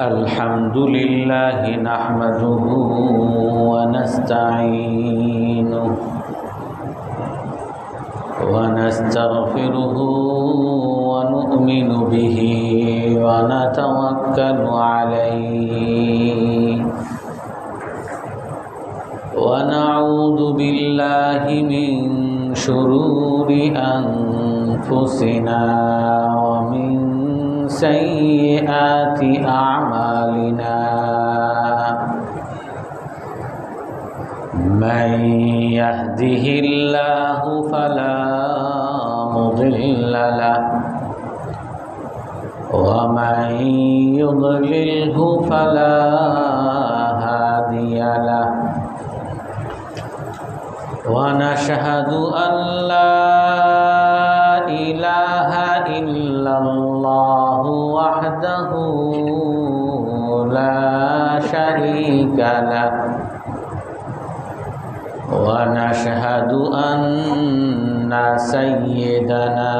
अल्हम्दुलिल्लाह नहमदुहु व नस्तईनुहु व नस्तगफिरुहु व नु'मिनु बिहि व नतवक्कलु अलैहि व नऊदु बिल्लाहि मिन शुरूरि अनफुसिना व मिन सय्यिआति अअमालिना मन यहदिहिल्लाहु फला मुदिल्ल लहु व मन युद्लिल्हु फला हादिय लहु व नशहदु अन ला इलाहा इल्लल्लाहु वहदहु ला शरीका लहु व नशहदु अन्ना सय्यिदना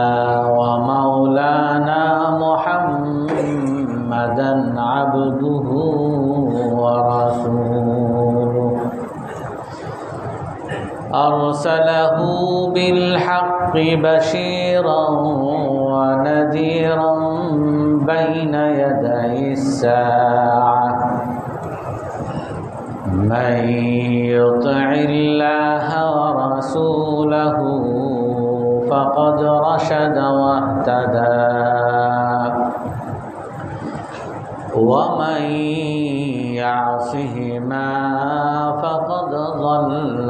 व मौलाना मुहम्मदन अब्दुहु व रसूलुहु अरसलहु बिल्हक्कि बशीरन व नज़ीरन बैन यदैस्साअह मन युतिइल्लाह व रसूलहु फ़क़द रशद वहतदा व मन यअसिहिमा फ़क़द ضल व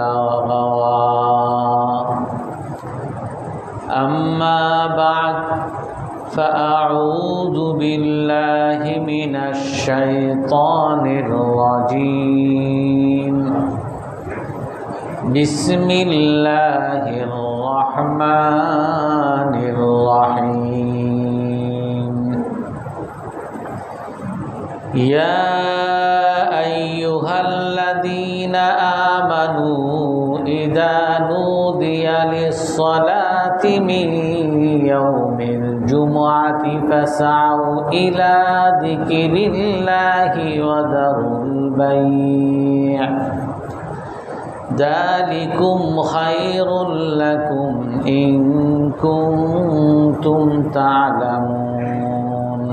गवा अम्मा बअद फ़अऊज़ु बिल्लाहि मिनश शैतानिर रजीम बिस्मिल्लाहिर रहमानिर रहीम या अय्युहल्लज़ीना आमनू इज़ा नूदिया लिस्सलाति मिन यौमिल जुमुअति फसअू इला ज़िक्रिल्लाहि व ज़रुल बैअ ज़ालिकुम खैरुल लकुम इन कुंतुम तअलमून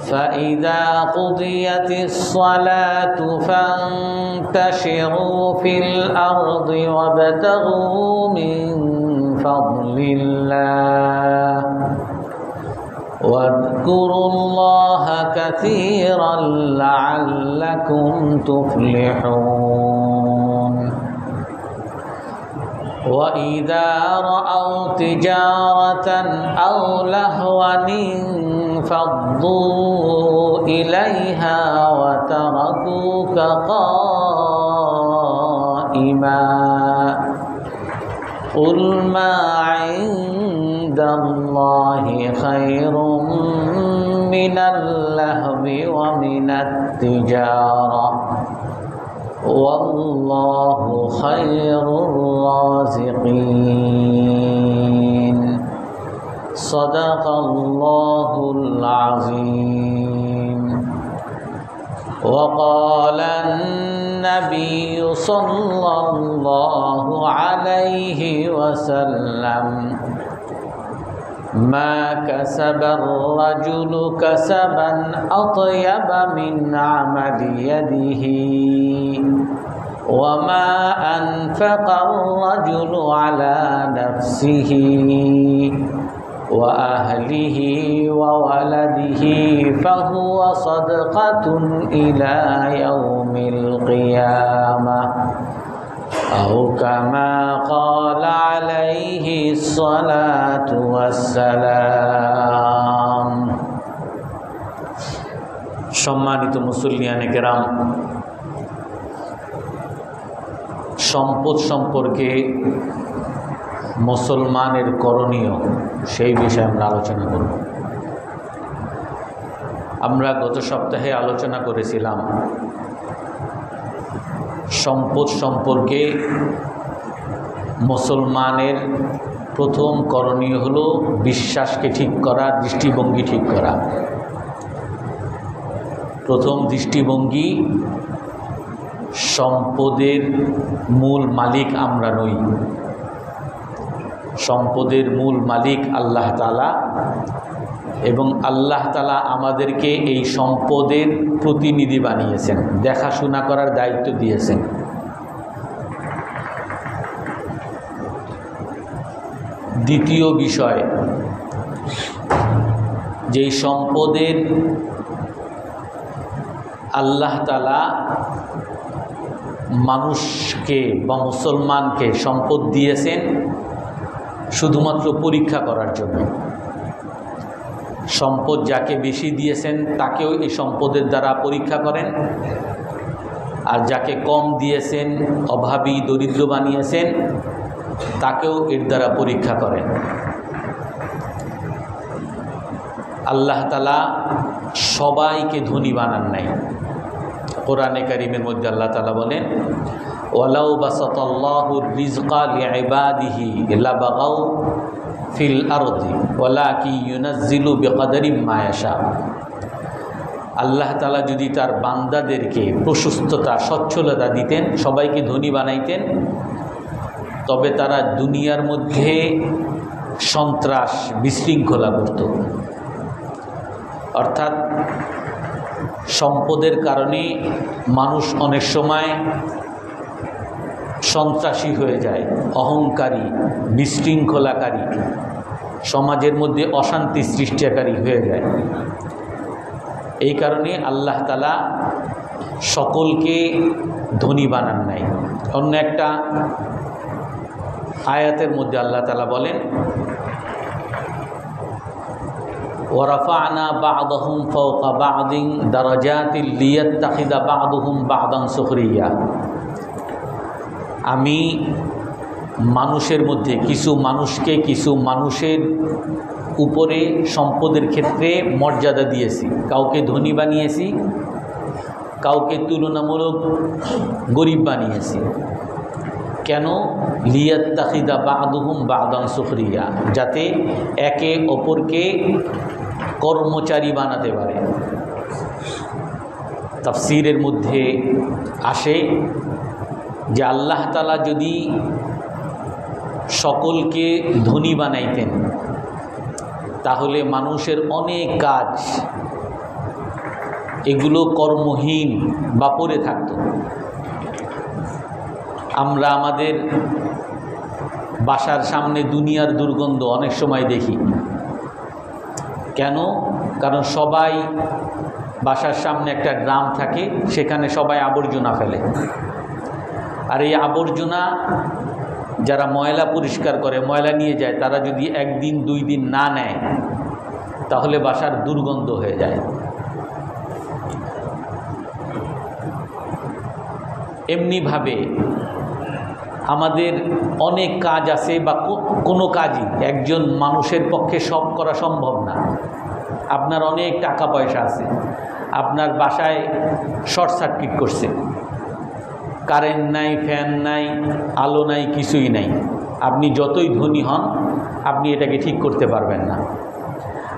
फ़इज़ा क़ुदियतिस्सलातु फ़ंतशिरू फ़िल अर्दि वब्तग़ू मिन फ़ज़लिल्लाह वज़्कुरुल्लाह कसीरन लअल्लकुम तुफ़्लिहून वइज़ा रअव तिजारतन औ लहवन इंफ़द्दू इलैहा व तरकूक क़ाइमा क़ुल मा इन्दल्लाहि खैरुम मिनल लहवी व मिनत तिजारा वल्लाहु खैरुर राज़िक़ीन सदक़ल्लाहुल अज़ीम वक़ाल अन्नबिय्यु सल्लल्लाहु अलैहि वसल्लम मा कसबर रजुलु कसबन अत्यब मिन अमलि यदिही वमा अनफ़क़र रजुलु अला नफ़्सिही व अहलिही व वलदिही फ़हुव सदक़तुन इला यौमिल क़ियामह औ कमा क़ाल अलैहि स्सलातु वस्सलाम। सम्मानित मुसल्लियाने केराम, सम्पद सम्पर्के मुसलमानेर करणीय सेई विषये आमरा आलोचना करब। আমরা গত সপ্তাহে আলোচনা করেছিলাম সম্পদ সম্পর্কে। মুসলমানের প্রথম করণীয় হলো বিশ্বাসকে ঠিক করা, দৃষ্টিভঙ্গি ঠিক করা। প্রথম দৃষ্টিভঙ্গি, সম্পদের মূল মালিক আমরা নই, সম্পদের মূল মালিক আল্লাহ তাআলা, এবং আল্লাহ তাআলা আমাদেরকে এই সম্পদের প্রতিনিধি বানিয়েছেন, দেখাশোনা করার দায়িত্ব দিয়েছেন। দ্বিতীয় বিষয়, যেই সম্পদের আল্লাহ তাআলা মানুষকে বা মুসলমানকে সম্পদ দিয়েছেন শুধুমাত্র পরীক্ষা করার জন্য। সম্পদ যাকে বেশি দিয়েছেন তাকেও এই সম্পদের দ্বারা পরীক্ষা করেন, আর যাকে কম দিয়েছেন, অভাবী দরিদ্র বানিয়েছেন, তাকেও এর দ্বারা পরীক্ষা করেন। আল্লাহ তাআলা সবাইকে ধনী বানান নাই। কোরআনে কারীমের মধ্যে আল্লাহ তাআলা বলেন, ওয়ালাউ বাসাতাল্লাহুর রিজকা লিইবাদিহি লাবাগাউ ফিল আরদি ওয়ালাকি ইউনাজ্জিলু বিকদরিম মা ইয়াশা। আল্লাহ তাআলা যদি তার বান্দাদেরকে প্রশস্ততা, সচ্ছলতা দিতেন, সবাইকে ধনী বানাইতেন, তবে তারা দুনিয়ার মধ্যে সন্ত্রাস, বিশৃঙ্খলা করত। অর্থাৎ সম্পদের কারণে মানুষ অনেক সময় সন্ত্রাসী হয়ে যায়, অহংকারী, বিশৃঙ্খলাকারী, সমাজের মধ্যে অশান্তি সৃষ্টিকারী হয়ে যায়। এই কারণে আল্লাহ তাআলা সকলকে ধনী বানান নাই। অন্য একটা আয়াতের মধ্যে আল্লাহ তাআলা বলেন, ওয়ারাফা'না বা'দাহুম ফাওকা বা'দিন দারাজাতিল লিয়াত্তাখিযা বা'দুহুম বা'দান সুখরিয়া। আমি মানুষের মধ্যে কিছু মানুষকে কিছু মানুষের উপরে সম্পদের ক্ষেত্রে মর্যাদা দিয়েছি, কাউকে ধনী বানিয়েছি, কাউকে তুলনামূলক গরিব বানিয়েছি। কেন? লিয়াত্তাখিযা বা'দুহুম বা'দান সুখরিয়া, যাতে একে অপরকে কর্মচারী বানাতে পারে। তাফসীরের মধ্যে আসে যে আল্লাহ তাআলা যদি সকলকে ধনী বানাইতেন, তাহলে মানুষের অনেক কাজ এগুলো কর্মহীন বা পড়ে থাকত। আমরা আমাদের বাসার সামনে দুনিয়ার দুর্গন্ধ অনেক সময় দেখি। কেন? কারণ সবাই বাসার সামনে একটা ড্রাম থাকে, সেখানে সবাই আবর্জনা ফেলে। আর এই আবর্জনা যারা ময়লা পরিষ্কার করে, ময়লা নিয়ে যায়, তারা যদি একদিন দুই দিন না নেয়, তাহলে বাসার দুর্গন্ধ হয়ে যায়। এমনিভাবে আমাদের অনেক কাজ আছে, বা কোনো কাজই একজন মানুষের পক্ষে সব করা সম্ভব না। আপনার অনেক টাকা পয়সা আছে, আপনার বাসায় শর্ট সার্কিট করছে, কারেন্ট নাই, ফ্যান নাই, আলো নাই, কিছুই নাই। আপনি যতই ধনী হন, আপনি এটাকে ঠিক করতে পারবেন না।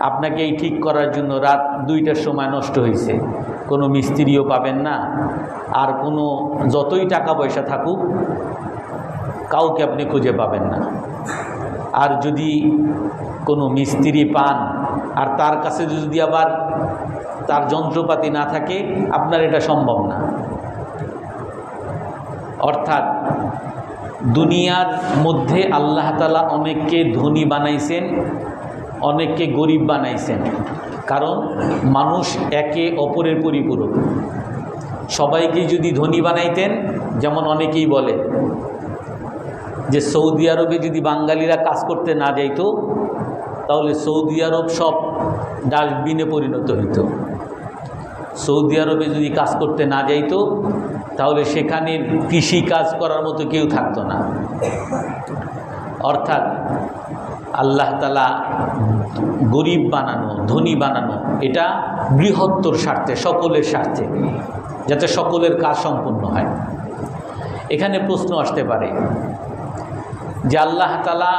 আপনাকে এই ঠিক করার জন্য রাত 2টার সময় নষ্ট হয়েছে, কোনো মিস্ত্রিও পাবেন না, আর কোনো যতই টাকা পয়সা থাকুক কাউকে আপনি খুঁজে পাবেন না। আর যদি কোনো মিস্ত্রি পান, আর তার কাছে যদি আবার তার যন্ত্রপাতি না থাকে, আপনার এটা সম্ভব না। অর্থাৎ দুনিয়ার মধ্যে আল্লাহ তাআলা অনেককে ধনী বানাইছেন, অনেককে গরিব বানাইছেন, কারণ মানুষ একে অপরের পরিপূরক। সবাইকে যদি ধনী বানাইতেন, যেমন অনেকেই বলে যে সৌদি আরবে যদি বাঙালিরা কাজ করতে না যাইতো, তাহলে সৌদি আরব সব ডাস্টবিনে পরিণত হইত। সৌদি আরবে যদি কাজ করতে না যাইতো, তাহলে সেখানে কৃষি কাজ করার মতো কেউ থাকতো না। অর্থাৎ আল্লাহ তাআলা গরিব বানানো, ধনী বানানো, এটা বৃহত্তর স্বার্থে, সকলের স্বার্থে, যাতে সকলের কাজ সম্পূর্ণ হয়। এখানে প্রশ্ন আসতে পারে যে আল্লাহ তাআলা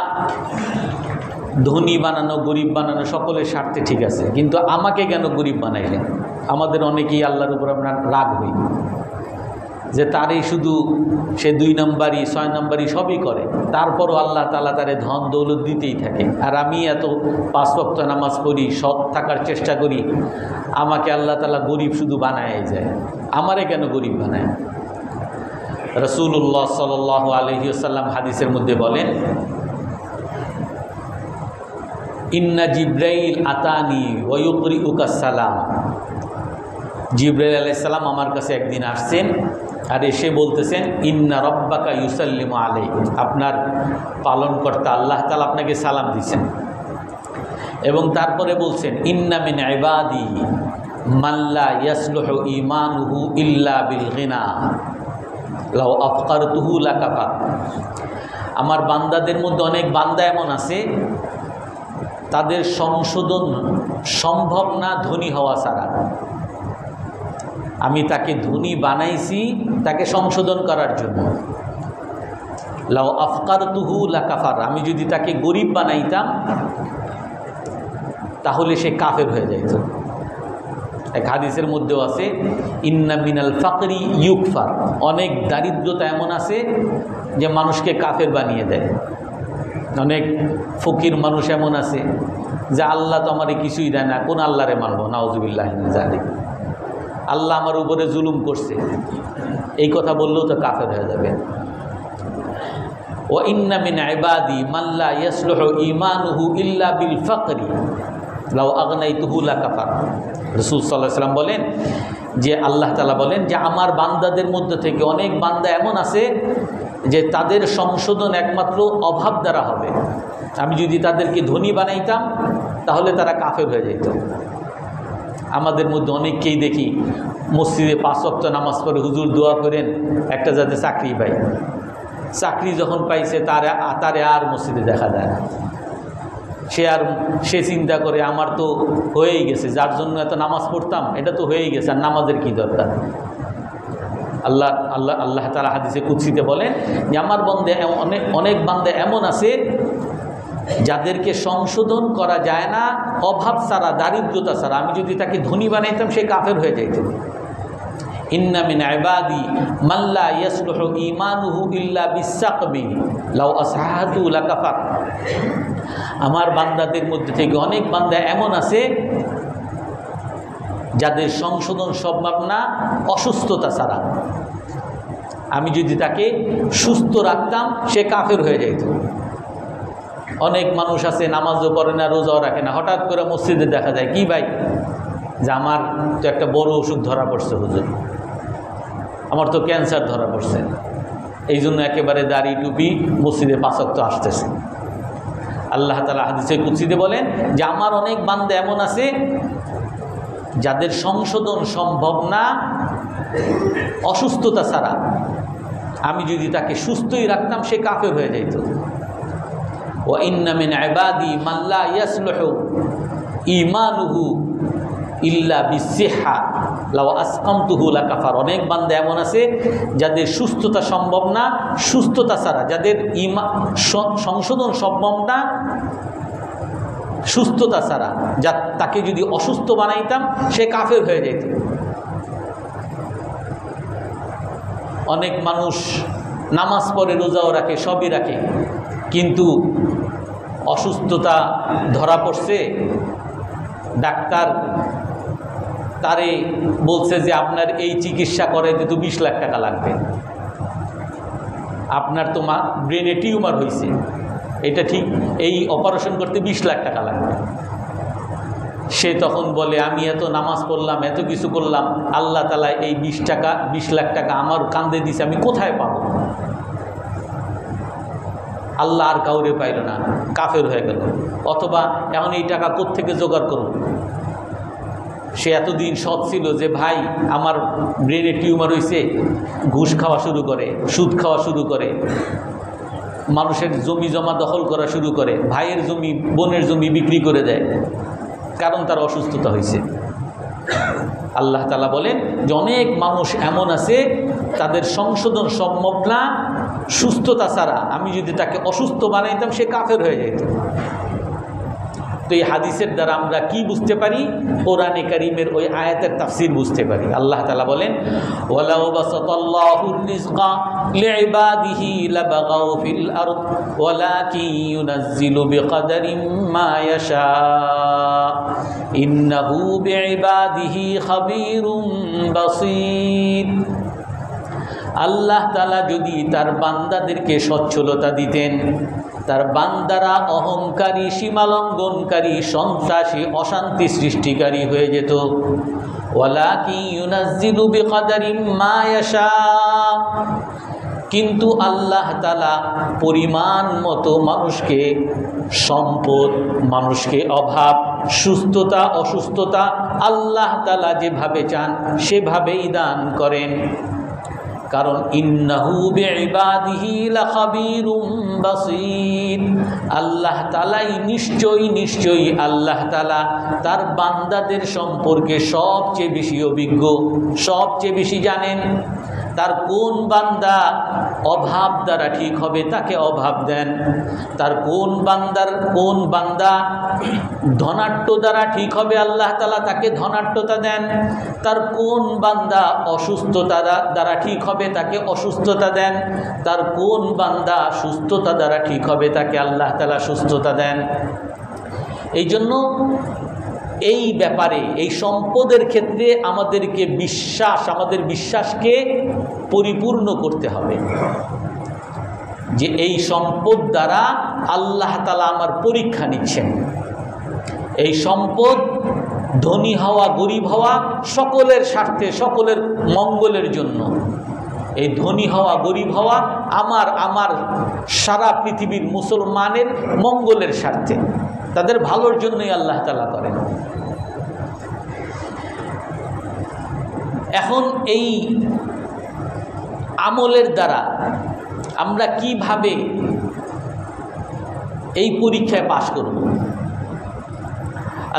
ধনী বানানো, গরিব বানানো সকলের স্বার্থে ঠিক আছে, কিন্তু আমাকে কেন গরিব বানাইলেন? আমাদের অনেকেই আল্লাহর উপর আপনার রাগ হই যে তারই শুধু সে 2 নম্বরই 6 নম্বরই সবই করে, তারপরও আল্লাহ তাআলা তারে ধন দৌলত দিতেই থাকে, আর আমি এত 5 ওয়াক্ত নামাজ পড়ি, সৎ থাকার চেষ্টা করি, আমাকে আল্লাহ তাআলা গরিব শুধু বানায় যায়, আমারে কেন গরিব বানায়? রাসূলুল্লাহ সাল্লাল্লাহু আলাইহি ওয়াসাল্লাম হাদিসের মধ্যে বলেন, ইন্না জিব্রাইল আতানি ওয়া ইউকরিউকা সালাম। জিব্রাইল আলাইহিস সালাম আমার কাছে একদিন আসছেন আর এসে বলতেছেন, ইন্না রব্বাকা ইউসাল্লিমু আলাইক, আপনার পালনকর্তা আল্লাহ তাআলা আপনাকে সালাম দিয়েছেন। এবং তারপরে বলছেন, ইন্না মিন ইবাদি মান লা ইয়াসলুহু ঈমানুহু ইল্লা বিল গিনা লাউ আফকারতুহু লাকাফা। আমার বান্দাদের মধ্যে অনেক বান্দা এমন আছে তাদের সংশোধন সম্ভব না ধনী হওয়া ছাড়া। আমি তাকে ধনী বানাইছি তাকে সংশোধন করার জন্য। লাউ আফকারতুহু লাকাফার, আমি যদি তাকে গরিব বানাইতাম তাহলে সে কাফের হয়ে যাইত। এক হাদিসের মধ্যেও আছে, ইন্না মিনাল ফাকরি ইউকফার, অনেক দারিদ্রতা এমন আছে যে মানুষকে কাফের বানিয়ে দেয়। অনেক ফকির মানুষ এমন আছে যে আল্লাহ তো আমারে কিছুই দেয় না, কোন আল্লাহরে মানবো, নাউজুবিল্লাহ মিন যালিক, আল্লাহ আমার উপরে জুলুম করছে, এই কথা বললেও তো কাফের হয়ে যাবে। ওয়া ইন্না মিন ইবাদি মান লা ইয়াসলুহু ঈমানুহু ইল্লা বিল ফাকরি লাউ আগনাইতুহু লাকাফার। রাসূল সাল্লাল্লাহু আলাইহি ওয়াসাল্লাম বলেন যে আল্লাহ তাআলা বলেন যে আমার বান্দাদের মধ্যে থেকে অনেক বান্দা এমন আছে যে তাদের সংশোধন একমাত্র অভাব দ্বারা হবে। আমি যদি তাদেরকে ধনী বানাইতাম তাহলে তারা কাফের হয়ে যেত। আমাদের মধ্যে অনেককেই দেখি মসজিদে 5 ওয়াক্ত নামাজ পড়ে, হুজুর দোয়া করেন একটা যাতে চাকরি পাই। চাকরি যখন পাইছে তারে আর মসজিদে দেখা যায় না। সে চিন্তা করে আমার তো হয়েই গেছে, যার জন্য এত নামাজ পড়তাম এটা তো হয়েই গেছে, আর নামাজের কি দরকার? আল্লাহ তাআলা হাদিসে কুদসিতে বলেন যে আমার বান্দা অনেক বান্দা এমন আছে যাদেরকে সংশোধন করা যায় না অভাব ছাড়া, দারিদ্রতা ছাড়া। আমি যদি তাকে ধনী বানাইতাম সে কাফের হয়ে যাইত। ইন্না মিন ইবাদি মান লা ইয়াসলুহু ঈমানুহু ইল্লা বিসাকবি লাউ আসহাতু লাকাফার। আমার বান্দাদের মধ্যে থেকে অনেক বান্দা এমন আছে যাদের সংশোধন সম্ভব না অসুস্থতা ছাড়া। আমি যদি তাকে সুস্থ রাখতাম সে কাফের হয়ে যাইত। অনেক মানুষ আছে নামাজও পড়ে না, রোজাও রাখে না, হঠাৎ করে মসজিদে দেখা যায়, কি ভাই, যে আমার তো একটা বড় অসুখ ধরা পড়ছে হুজুর, আমার তো ক্যান্সার ধরা পড়ছে, এই জন্য একেবারে দাড়ি টুপি মসজিদে 5 ওয়াক্ত আসতেছে। আল্লাহ তাআলা হাদিসে কুদসিতে বলেন যে আমার অনেক বান্দা এমন আছে যাদের সংশোধন সম্ভব না অসুস্থতা ছাড়া। আমি যদি তাকে সুস্থই রাখতাম সে কাফের হয়ে যাইত। ওয়া ইন্না মিন ইবাদি মান লা ইয়াসলুহু ঈমানুহু ইল্লা বিসিহা লাউ আসকামতুহু লাকাফার। অনেক বান্দা এমন আছে যাদের সুস্থতা সম্ভব না সুস্থতা ছাড়া, যাদের সংশোধন সম্ভব না সুস্থতা ছাড়া, তাকে যদি অসুস্থ বানাইতাম সে কাফের হয়ে যেত। অনেক মানুষ নামাজ পড়ে, রোজাও রাখে, সবই রাখে, কিন্তু অসুস্থতা ধরা পড়ছে, ডাক্তার তারে বলছে যে আপনার এই চিকিৎসা করাইতে তো 20 লাখ টাকা লাগবে, আপনার তো ব্রেনে টিউমার হয়েছে, এটা ঠিক, এই অপারেশন করতে 20 লাখ টাকা লাগবে। সে তখন বলে আমি এত নামাজ পড়লাম, এত কিছু করলাম, আল্লাহ তাআলা এই 20 লাখ টাকা আমার কান্দে দিছে, আমি কোথায় পাবো? আল্লাহ আর কাউরে পাইল না, কাফের হয়ে গেল। অথবা এখন এই টাকা কোত্থেকে জোগাড় করব? সে এতদিন সৎ ছিল যে ভাই আমার ব্রেনে টিউমার হয়েছে, ঘুষ খাওয়া শুরু করে, সুদ খাওয়া শুরু করে, মানুষের জমি জমা দখল করা শুরু করে, ভাইয়ের জমি বোনের জমি বিক্রি করে দেয়, কারণ তার অসুস্থতা হয়েছে। আল্লাহ তাআলা বলেন যে অনেক মানুষ এমন আছে তাদের সংশোধন সম্ভব না সুস্থতা ছাড়া, আমি যদি তাকে অসুস্থ বানাইতাম সে কাফের হয়ে যেত। তো এই হাদিসের দ্বারা আমরা কি বুঝতে পারি? কোরআনে কারীমের ওই আয়াতের তাফসীর বুঝতে পারি। আল্লাহ তাআলা বলেন ওয়ালাউ বাসাতাল্লাহুর রিজকা লিইবাদিহি লাবাগাউ ফিল আরদ ওয়ালাকিন ইউনাজ্জিলু বিকদারিন মা ইয়াশা ইন্নাহু বিইবাদিহি খাবীরুম বাসীর। আল্লাহ তাআলা যদি তার বান্দাদেরকে সচ্ছলতা দিতেন, তার বান্দারা অহংকারী, সীমালঙ্ঘনকারী, সন্ত্রাসী, অশান্তি সৃষ্টিকারী হয়ে যেত। ওয়ালাকিন ইউনাজ্জিলু বিকদারিন মা ইয়াশা, কিন্তু আল্লাহ তাআলা পরিমাণ মতো মানুষকে সম্পদ, মানুষকে অভাব, সুস্থতা, অসুস্থতা আল্লাহ তাআলা যেভাবে চান সেভাবেই দান করেন। কারণ ইন্নাহু বিইবাদিহি লাখাবীরুম বাসীর, আল্লাহ তাআলাই নিশ্চয়ই আল্লাহ তাআলা তার বান্দাদের সম্পর্কে সবচেয়ে বেশি অভিজ্ঞ, সবচেয়ে বেশি জানেন। তার কোন বান্দা অভাব দ্বারা ঠিক হবে তাকে অভাব দেন, তার কোন বান্দা ধনাঢ্য দ্বারা ঠিক হবে আল্লাহ তাআলা তাকে ধনাঢ্যতা দেন, তার কোন বান্দা অসুস্থতা দ্বারা ঠিক হবে তাকে অসুস্থতা দেন, তার কোন বান্দা সুস্থতা দ্বারা ঠিক হবে তাকে আল্লাহ তাআলা সুস্থতা দেন। এই জন্য এই ব্যাপারে, এই সম্পদের ক্ষেত্রে আমাদের বিশ্বাসকে পরিপূর্ণ করতে হবে যে এই সম্পদ দ্বারা আল্লাহ তাআলা আমার পরীক্ষা নিচ্ছেন। এই সম্পদ ধনী হওয়া, গরিব হওয়া সকলের স্বার্থে, সকলের মঙ্গলের জন্য। এই ধনী হওয়া, গরিব হওয়া আমার সারা পৃথিবীর মুসলমানের মঙ্গলের স্বার্থে, তাদের ভালোর জন্যই আল্লাহ তাআলা করেন। এখন এই আমলের দ্বারা আমরা কিভাবে এই পরীক্ষায় পাশ করব?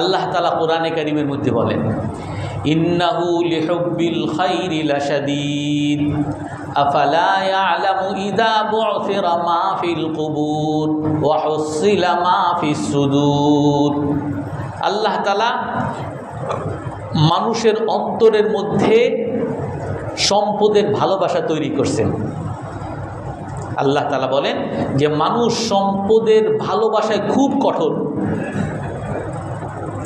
আল্লাহ তাআলা কোরআনে কারীমের মধ্যে বলেন ইন্নাহু লিহুব্বিল খাইরি লাশাদীদ আফালা ইয়ালামু ইযা বু'থিরা মা ফিল কুবুর ওয়া হুসিলা মা ফিস সুদূর। আল্লাহ তাআলা মানুষের অন্তরের মধ্যে সম্পদের ভালোবাসা তৈরি করছেন। আল্লাহ তাআলা বলেন যে মানুষ সম্পদের ভালোবাসায় খুব কঠোর,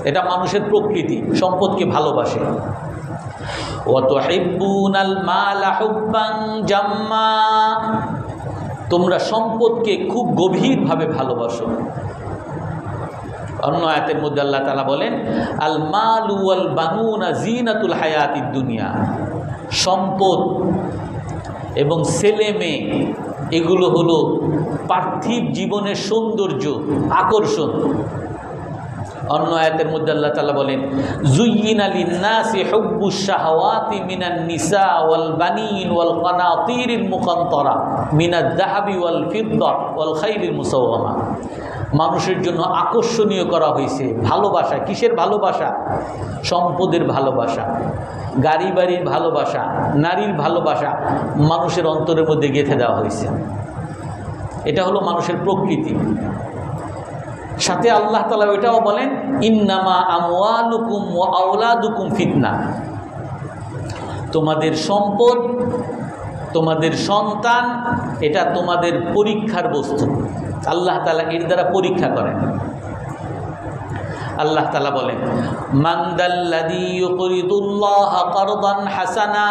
এটা মানুষের প্রকৃতি, সম্পদকে ভালোবাসে। ওয়া তুহিব্বুনাল মালা হুব্বান জাম্মা, তোমরা সম্পদকে খুব গভীরভাবে ভালোবাসো। অন্য আয়াতের মধ্যে আল্লাহ তাআলা বলেন আল মালু ওয়াল বানুনা জিনাতুল হায়াতিদ দুনিয়া, সম্পদ এবং ছেলে মেয়ে এগুলো হলো পার্থিব জীবনের সৌন্দর্য, আকর্ষণ। অন্য আয়াতের মধ্যে আল্লাহ তাআলা বলেন যুয়্যিনা লিন-নাসি হুব্বুশ শাহাওয়াতি মিনান নিসা ওয়াল বানিন ওয়াল কানাতিরিল মুকানতারা মিনাদ যাহাবি ওয়াল ফিদ্দা ওয়াল খাইলিল মুসাওয়ামা। মানুষের জন্য আকর্ষণীয় করা হয়েছে ভালোবাসা। কিসের ভালোবাসা? সম্পদের ভালোবাসা, গাড়ি বাড়ির ভালোবাসা, নারীর ভালোবাসা মানুষের অন্তরের মধ্যে গেঁথে দেওয়া হয়েছে। এটা হলো মানুষের প্রকৃতি। সাথে আল্লাহ তাআলা এটাও বলেন ইন্নামা আমওয়ালুকুম ওয়া আওলাদুকুম ফিতনা, তোমাদের সম্পদ, তোমাদের সন্তান এটা তোমাদের পরীক্ষার বস্তু। আল্লাহ তাআলা এর দ্বারা পরীক্ষা করেন। আল্লাহ তাআলা বলেন মান দাল্লাযী ইউকরিদুল্লাহা কারদান হাসানা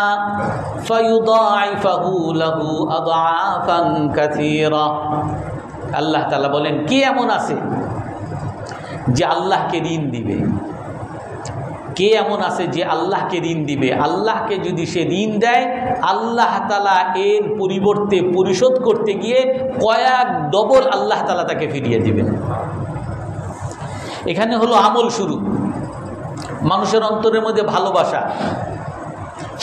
ফায়ুদাঈফাহু লাহু আদআফান কাসীরা। আল্লাহ তাআলা বলেন কে এমন আছে যে আল্লাহকে ঋণ দিবে? কে এমন আছে যে আল্লাহকে ঋণ দিবে? আল্লাহকে যদি সে ঋণ দেয়, আল্লাহ তাআলা এর পরিবর্তে পরিশোধ করতে গিয়ে কয়েক ডবল আল্লাহ তাআলা তাকে ফিরিয়ে দিবেন। এখানে হলো আমল শুরু। মানুষের অন্তরের মধ্যে ভালোবাসা,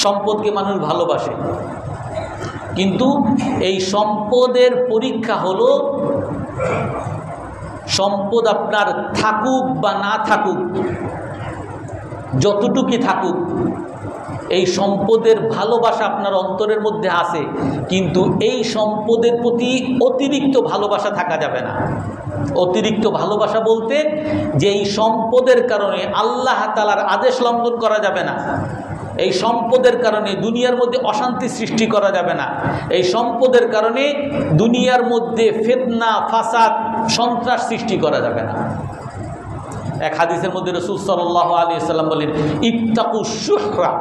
সম্পদকে মানুষ ভালোবাসে। কিন্তু এই সম্পদের পরীক্ষা হলো সম্পদ আপনার থাকুক বা না থাকুক, যতটুকুই থাকুক, এই সম্পদের ভালোবাসা আপনার অন্তরের মধ্যে আছে, কিন্তু এই সম্পদের প্রতি অতিরিক্ত ভালোবাসা থাকা যাবে না। অতিরিক্ত ভালোবাসা বলতে যে এই সম্পদের কারণে আল্লাহ তাআলার আদেশ লঙ্ঘন করা যাবে না, এই সম্পদের কারণে দুনিয়ার মধ্যে অশান্তি সৃষ্টি করা যাবে না, এই সম্পদের কারণে দুনিয়ার মধ্যে ফিতনা ফাসাদ সন্ত্রাস সৃষ্টি করা যাবে না। এক হাদিসের মধ্যে রাসূল সাল্লাল্লাহু আলাইহি ওয়াসাল্লাম বলেন, ইত্তাকুশ শুহরা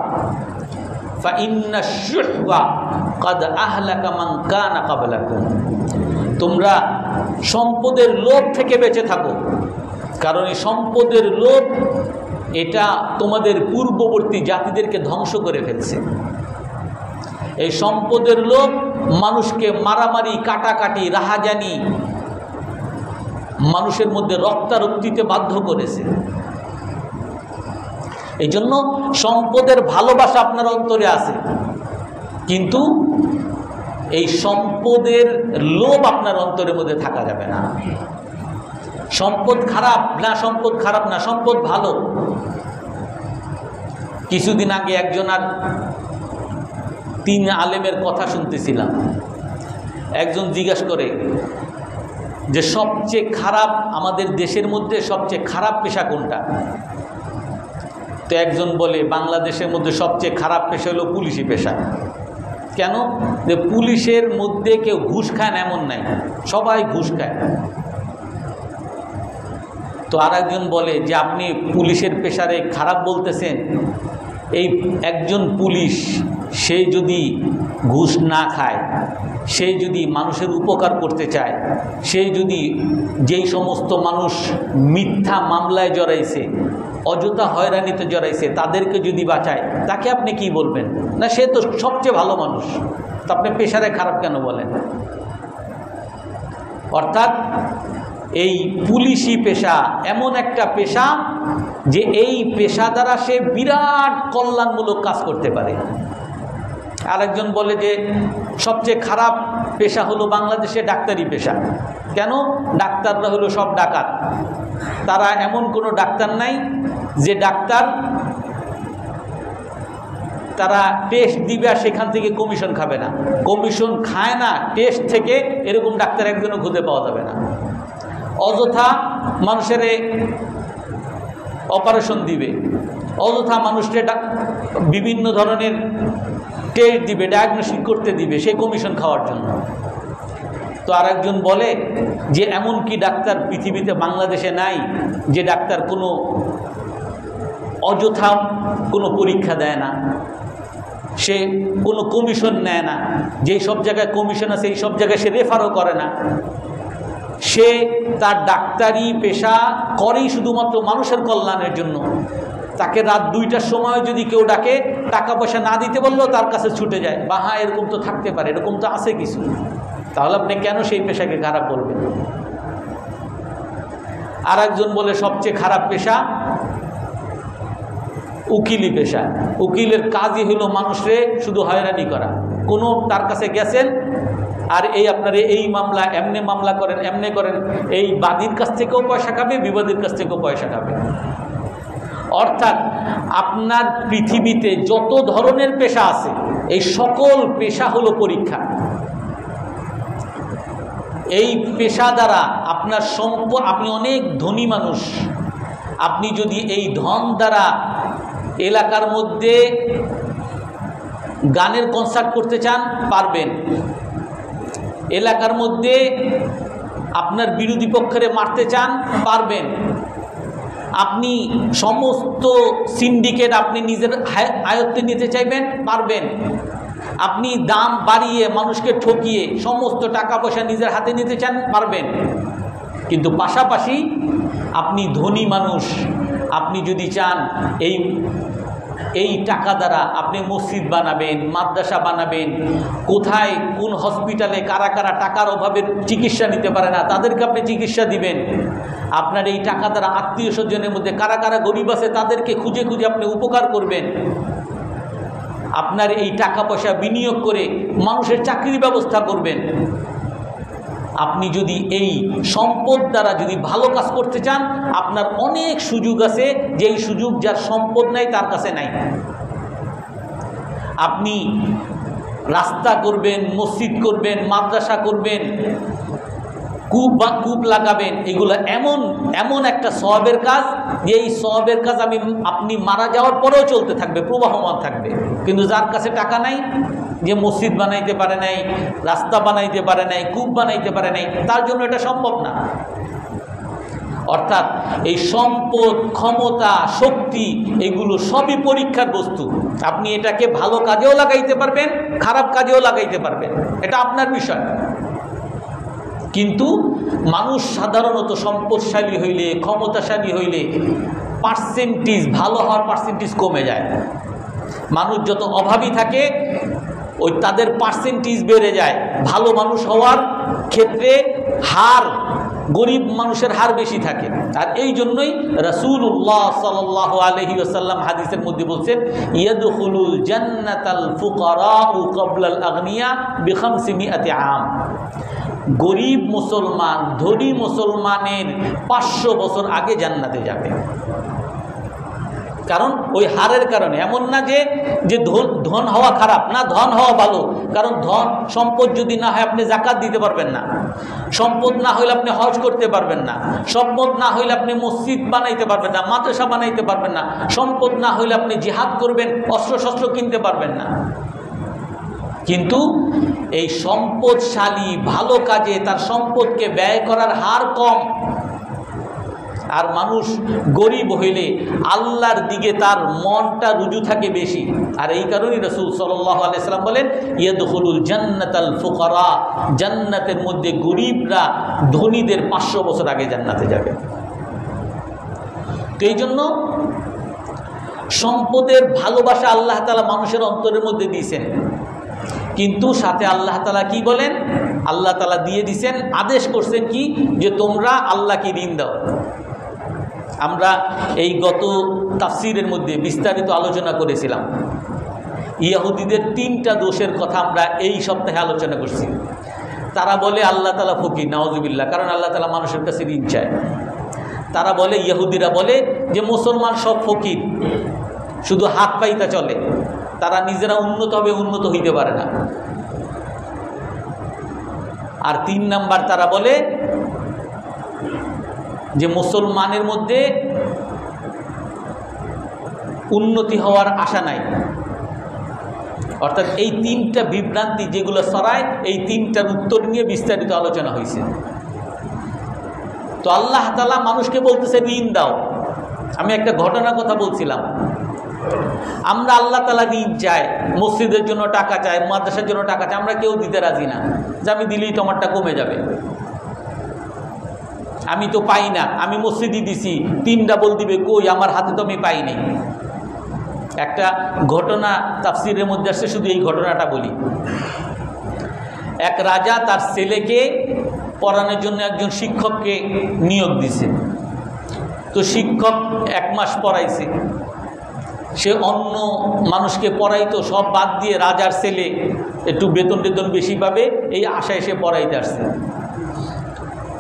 ফাইন্নাশ শুহরা ক্বাদ আহলাকা মান কানা ক্বাবলাকুম। তোমরা সম্পদের লোভ থেকে বেঁচে থাকো, কারণ এই সম্পদের লোভ এটা তোমাদের পূর্ববর্তী জাতিদেরকে ধ্বংস করে ফেলছে। এই সম্পদের লোভ মানুষকে মারামারি, কাটাকাটি, রাহাজানি, মানুষের মধ্যে রক্তারক্তিতে বাধ্য করেছে। এই জন্য সম্পদের ভালোবাসা আপনার অন্তরে আছে, কিন্তু এই সম্পদের লোভ আপনার অন্তরের মধ্যে থাকা যাবে না। সম্পদ খারাপ না, সম্পদ খারাপ না, সম্পদ ভালো। কিছুদিন আগে একজনার 3 আলেমের কথা শুনতেছিলাম। একজন জিজ্ঞাসা করে যে সবচেয়ে খারাপ, আমাদের দেশের মধ্যে সবচেয়ে খারাপ পেশা কোনটা? তো একজন বলে বাংলাদেশের মধ্যে সবচেয়ে খারাপ পেশা হলো পুলিশি পেশা। কেন? যে পুলিশের মধ্যে কেউ ঘুষ খায় না এমন নাই, সবাই ঘুষ খায়। তো আর একজন বলে যে আপনি পুলিশের পেশারে খারাপ বলতেছেন, এই একজন পুলিশ সে যদি ঘুষ না খায়, সে যদি মানুষের উপকার করতে চায়, সে যদি যেই সমস্ত মানুষ মিথ্যা মামলায় জড়াইছে, অযথা হয়রানিতে জড়াইছে, তাদেরকে যদি বাঁচায়, তাকে আপনি কি বলবেন? না, সে তো সবচেয়ে ভালো মানুষ, তো আপনি পেশারে খারাপ কেন বলেন? অর্থাৎ এই পুলিশি পেশা এমন একটা পেশা যে এই পেশা দ্বারা সে বিরাট কল্যাণমূলক কাজ করতে পারে। আরেকজন বলে যে সবচেয়ে খারাপ পেশা হলো বাংলাদেশে ডাক্তারি পেশা। কেন? ডাক্তাররা হলো সব ডাকাত। তারা এমন কোনো ডাক্তার নাই যে ডাক্তার তারা টেস্ট দিবে আর সেখান থেকে কমিশন খাবে না, কমিশন খায় না টেস্ট থেকে, এরকম ডাক্তার একজনও খুঁজে পাওয়া যাবে না। অযথা মানুষের অপারেশন দিবে, অযথা মানুষকে বিভিন্ন ধরনের টেস্ট দিবে, ডায়াগনোসিস করতে দিবে, সে কমিশন খাওয়ার জন্য। তো আরেকজন বলে যে এমন কি ডাক্তার পৃথিবীতে বাংলাদেশে নাই যে ডাক্তার কোনো অযথা কোনো পরীক্ষা দেয় না, সে কোনো কমিশন নেয় না, যেই সব জায়গায় কমিশন আছে এই সব জায়গায় সে রেফারও করে না, সে তার ডাক্তারি পেশা করেই শুধুমাত্র মানুষের কল্যাণের জন্য। তাকে রাত 2টার সময় যদি কেউ ডাকে, টাকা পয়সা না দিতে বললেও তার কাছে ছুটে যায়। বা হ্যাঁ, এরকম তো থাকতে পারে, এরকম তো আছে কিছু। তাহলে আপনি কেন সেই পেশাকে খারাপ বলবেন? আর একজন বলে সবচেয়ে খারাপ পেশা উকিলি পেশা। উকিলের কাজই হলো মানুষরে শুধু হয়রানি করা। কোনো তার কাছে গেছেন আর এই আপনার এই মামলা, এমনি মামলা করেন, এমনি করেন, এই বাদীর কাছ থেকেও পয়সা খাবে, বিবাদীর কাছ থেকেও পয়সা খাবে। অর্থাৎ আপনার পৃথিবীতে যত ধরনের পেশা আছে, এই সকল পেশা হলো পরীক্ষা। এই পেশা দ্বারা আপনার সম্পদ, আপনি অনেক ধনী মানুষ, আপনি যদি এই ধন দ্বারা এলাকার মধ্যে গানের কনসার্ট করতে চান, পারবেন। এলাকার মধ্যে আপনার বিরোধী পক্ষের মারতে চান, পারবেন। আপনি সমস্ত সিন্ডিকেট আপনি নিজের আয়ত্তে নিতে চাইবেন, পারবেন। আপনি দাম বাড়িয়ে মানুষকে ঠকিয়ে সমস্ত টাকা পয়সা নিজের হাতে নিতে চান, পারবেন। কিন্তু পাশাপাশি আপনি ধনী মানুষ, আপনি যদি চান এই টাকা দ্বারা আপনি মসজিদ বানাবেন, মাদ্রাসা বানাবেন, কোথায় কোন হসপিটালে কারা কারা টাকার অভাবে চিকিৎসা নিতে পারে না তাদেরকে আপনি চিকিৎসা দিবেন। আপনার এই টাকা দ্বারা আত্মীয় স্বজনের মধ্যে কারা কারা গরিব আছে তাদেরকে খুঁজে খুঁজে আপনি উপকার করবেন। আপনার এই টাকা পয়সা বিনিয়োগ করে মানুষের চাকরির ব্যবস্থা করবেন। আপনি যদি এই সম্পদ দ্বারা যদি ভালো কাজ করতে চান, আপনার অনেক সুযোগ আছে, যেই সুযোগ যার সম্পদ নাই তার কাছে নাই। আপনি রাস্তা করবেন, মসজিদ করবেন, মাদ্রাসা করবেন, কূপ লাগাবেন, এগুলো এমন একটা সওয়াবের কাজ যে এই সওয়াবের কাজ আপনি মারা যাওয়ার পরেও চলতে থাকবে, প্রবাহমান থাকবে। কিন্তু যার কাছে টাকা নাই, যে মসজিদ বানাইতে পারে নাই, রাস্তা বানাইতে পারে নাই, কূপ বানাইতে পারে নাই, তার জন্য এটা সম্ভব না। অর্থাৎ এই সম্পদ, ক্ষমতা, শক্তি এগুলো সবই পরীক্ষার বস্তু। আপনি এটাকে ভালো কাজেও লাগাইতে পারবেন, খারাপ কাজেও লাগাইতে পারবেন, এটা আপনার বিষয়। কিন্তু মানুষ সাধারণত সম্পদশালী হইলে, ক্ষমতাশালী হইলে পার্সেন্টেজ, ভালো হওয়ার পার্সেন্টেজ কমে যায়। মানুষ যত অভাবী থাকে ওই তাদের পার্সেন্টেজ বেড়ে যায়, ভালো মানুষ হওয়ার ক্ষেত্রে হার, গরিব মানুষের হার বেশি থাকে। আর এই জন্যই রাসূলুল্লাহ সাল্লাল্লাহু আলাইহি ওয়াসাল্লাম হাদিসের মধ্যে বলছেন, ইয়াদখুলুল জান্নাতাল ফুকারাউ ক্বাবলাল আগনিয়া বি500 আম। গরিব মুসলমান ধনী মুসলমানের 500 বছর আগে জান্নাতে যাবে। কারণ ওই হারের কারণে। এমন না যে ধন হওয়া খারাপ, না, ধন হওয়া ভালো। কারণ ধন সম্পদ যদি না হয় আপনি যাকাত দিতে পারবেন না, সম্পদ না হইলে আপনি হজ করতে পারবেন না, সম্পদ না হইলে আপনি মসজিদ বানাইতে পারবেন না, মাদ্রাসা বানাইতে পারবেন না, সম্পদ না হইলে আপনি জিহাদ করবেন, অস্ত্রশস্ত্র কিনতে পারবেন না। কিন্তু এই সম্পদশালী ভালো কাজে তার সম্পদকে ব্যয় করার হার কম। আর মানুষ গরিব হইলে আল্লাহর দিকে তার মনটা রুজু থাকে বেশি। আর এই কারণেই রাসূল সাল্লাল্লাহু আলাইহি সাল্লাম বলেন, ইয়াদখুলুল জান্নাতাল ফুকারা, জান্নাতের মধ্যে গরিবরা ধনীদের 500 বছর আগে জান্নাতে যাবে। তো এই জন্য সম্পদের ভালোবাসা আল্লাহ তাআলা মানুষের অন্তরের মধ্যে দিয়েছেন। কিন্তু সাথে আল্লাহ তাআলা কি বলেন, আল্লাহ তাআলা দিয়ে দিয়েছেন, আদেশ করছেন কি, যে তোমরা আল্লাহকে ঋণ দাও। আমরা এই গত তাফসিরের মধ্যে বিস্তারিত আলোচনা করেছিলাম। ইহুদিদের 3টা দোষের কথা আমরা এই সপ্তাহে আলোচনা করছি। তারা বলে আল্লাহ তাআলা ফকির, নাউজুবিল্লাহ, কারণ আল্লাহ তাআলা মানুষের কাছে ঋণ চায়। তারা বলে, ইহুদিরা বলে যে মুসলমান সব ফকির, শুধু হাত পাইতা চলে, তারা নিজেরা উন্নত হবে, উন্নত হইতে পারে না। আর 3 নাম্বার তারা বলে যে মুসলমানের মধ্যে উন্নতি হওয়ার আশা নাই। অর্থাৎ এই 3টা বিভ্রান্তি যেগুলো ছড়ায়, এই 3টার উত্তর নিয়ে বিস্তারিত আলোচনা হয়েছে। তো আল্লাহ তাআলা মানুষকে বলতেছে ঋণ দাও। আমি একটা ঘটনার কথা বলছিলাম। আমরা আল্লাহ তাআলা ঋণ চাই, মসজিদের জন্য টাকা চাই, মাদ্রাসার জন্য টাকা চাই, আমরা কেউ দিতে রাজি না, যে আমি দিলেই তোমারটা কমে যাবে, আমি তো পাই না, আমি মসজিদই দিছি, 3 ডাবল দিবে, কই আমার হাতে তো আমি পাইনি। একটা ঘটনা তাফসিরের মধ্যে আসছে, শুধু এই ঘটনাটা বলি। এক রাজা তার ছেলেকে পড়ানোর জন্য একজন শিক্ষককে নিয়োগ দিছে। তো শিক্ষক 1 মাস পড়াইছে, সে অন্য মানুষকে পড়াইতো, সব বাদ দিয়ে রাজার ছেলে একটু বেতন বেশি পাবে এই আশায় সে পড়াইতে আসছে।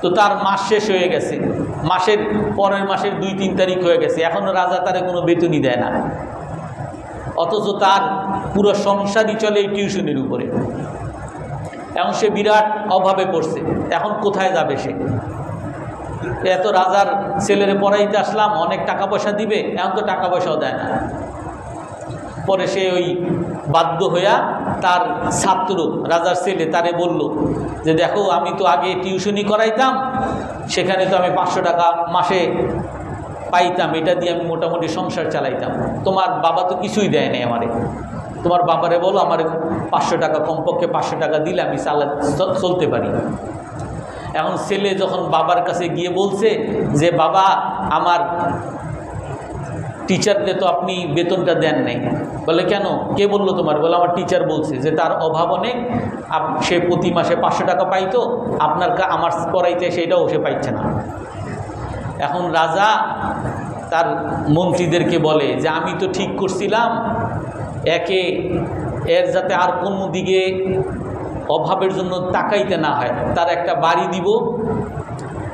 তো তার মাস শেষ হয়ে গেছে, পরের মাসের 2-3 তারিখ হয়ে গেছে, এখনও রাজা তারে কোনো বেতনই দেয় না। অথচ তার পুরো সংসারই চলে এই টিউশনের উপরে। এখন সে বিরাট অভাবে পড়ছে, এখন কোথায় যাবে সে? এত রাজার ছেলেরে পড়াইতে আসলাম, অনেক টাকা পয়সা দিবে, এখন তো টাকা পয়সাও দেয় না। পরে সে ওই বাধ্য হইয়া তার ছাত্র, রাজার ছেলে, তারে বলল যে দেখো, আমি তো আগে টিউশনি করাইতাম, সেখানে তো আমি 500 টাকা মাসে পাইতাম, এটা দিয়ে আমি মোটামুটি সংসার চালাইতাম। তোমার বাবা তো কিছুই দেয় নাই আমারে, তোমার বাবারে বলো আমার 500 টাকা, কমপক্ষে 500 টাকা দিলে আমি চলতে পারি। এখন ছেলে যখন বাবার কাছে গিয়ে বলছে যে বাবা, আমার টিচারদের তো আপনি বেতনটা দেন নাই। বলে কেন, কে বললো তোমার? বলে আমার টিচার বলছে যে তার অভাব অনেক, সে প্রতি মাসে 500 টাকা পাইতো, আপনার আমার পড়াইতে সেইটাও সে পাইছে না। এখন রাজা তার মন্ত্রীদেরকে বলে যে আমি তো ঠিক করছিলাম একে এর যাতে আর কোনো দিকে অভাবের জন্য তাকাইতে না হয়, তার একটা বাড়ি দিব,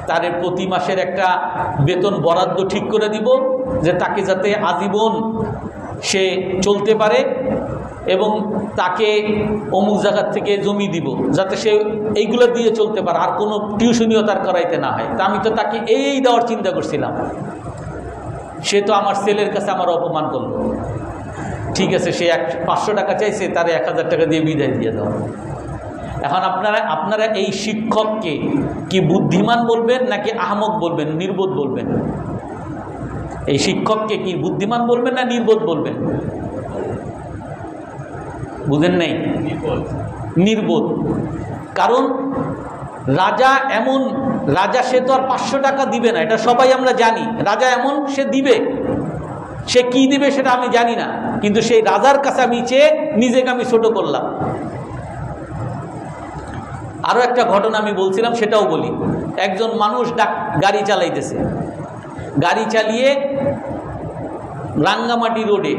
তার প্রতি মাসের একটা বেতন বরাদ্দ ঠিক করে দিব, যে তাকে যাতে আজীবন সে চলতে পারে, এবং তাকে অমুক জায়গার থেকে জমি দিব যাতে সে এইগুলো দিয়ে চলতে পারে, আর কোনো টিউশনিও তার করাইতে না হয়। তা আমি তো তাকে এই দেওয়ার চিন্তা করছিলাম, সে তো আমার ছেলের কাছে আমার অপমান করলো। ঠিক আছে, সে 500 টাকা চাইছে, তারে 1000 টাকা দিয়ে বিদায় দিয়ে দাও। এখন আপনারা এই শিক্ষককে কি বুদ্ধিমান বলবেন নাকি আহমক বলবেন, নির্বোধ বলবেন? এই শিক্ষককে কি বুদ্ধিমান বলবেন না নির্বোধ বলবেন? বুঝেন নাই? নির্বোধ। কারণ রাজা এমন, রাজা সে তো আর 500 টাকা দিবে না, এটা সবাই আমরা জানি। রাজা এমন, সে দিবে, সে কি দিবে সেটা আমি জানি না, কিন্তু সেই রাজার কাছে আমি চেয়ে নিজেকে আমি ছোট করলাম। আরও একটা ঘটনা আমি বলছিলাম, সেটাও বলি। একজন মানুষ গাড়ি চালাইতেছে, গাড়ি চালিয়ে রাঙ্গামাটি রোডে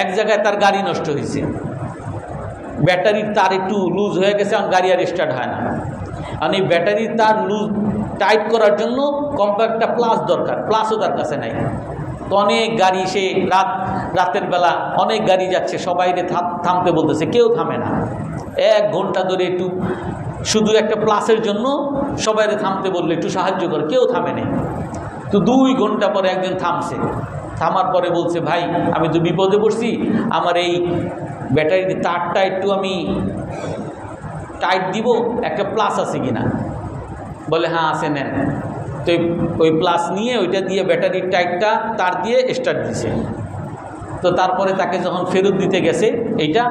এক জায়গায় তার গাড়ি নষ্ট হয়েছে, ব্যাটারির তার একটু লুজ হয়ে গেছে, আর গাড়ি আর স্টার্ট হয় না। আর এই ব্যাটারির তার লুজ টাইট করার জন্য কম্প্যাক্ট একটা প্লাস দরকার, প্লাসও তার কাছে নাই। তো অনেক গাড়ি, সে রাতের বেলা অনেক গাড়ি যাচ্ছে, সবাইকে থামতে বলতেছে, কেউ থামে না। 1 ঘন্টা ধরে একটু শুধু একটা প্লাসের জন্য সবাইকে থামতে বললে একটু সাহায্য করে, কেউ থামে নেই। তো 2 ঘন্টা পরে একজন থামছে, থামার পরে বলছে, ভাই আমি তো বিপদে পড়ছি, আমার এই ব্যাটারির তারটা একটু আমি টাইট দিব, একটা প্লাস আছে কিনা? বলে হ্যাঁ আছে, নেন। তো ওই প্লাস নিয়ে ওইটা দিয়ে ব্যাটারির টাইটটা তার দিয়ে স্টার্ট দিছে। তো তারপরে তাকে যখন ফেরত দিতে গেছে এইটা,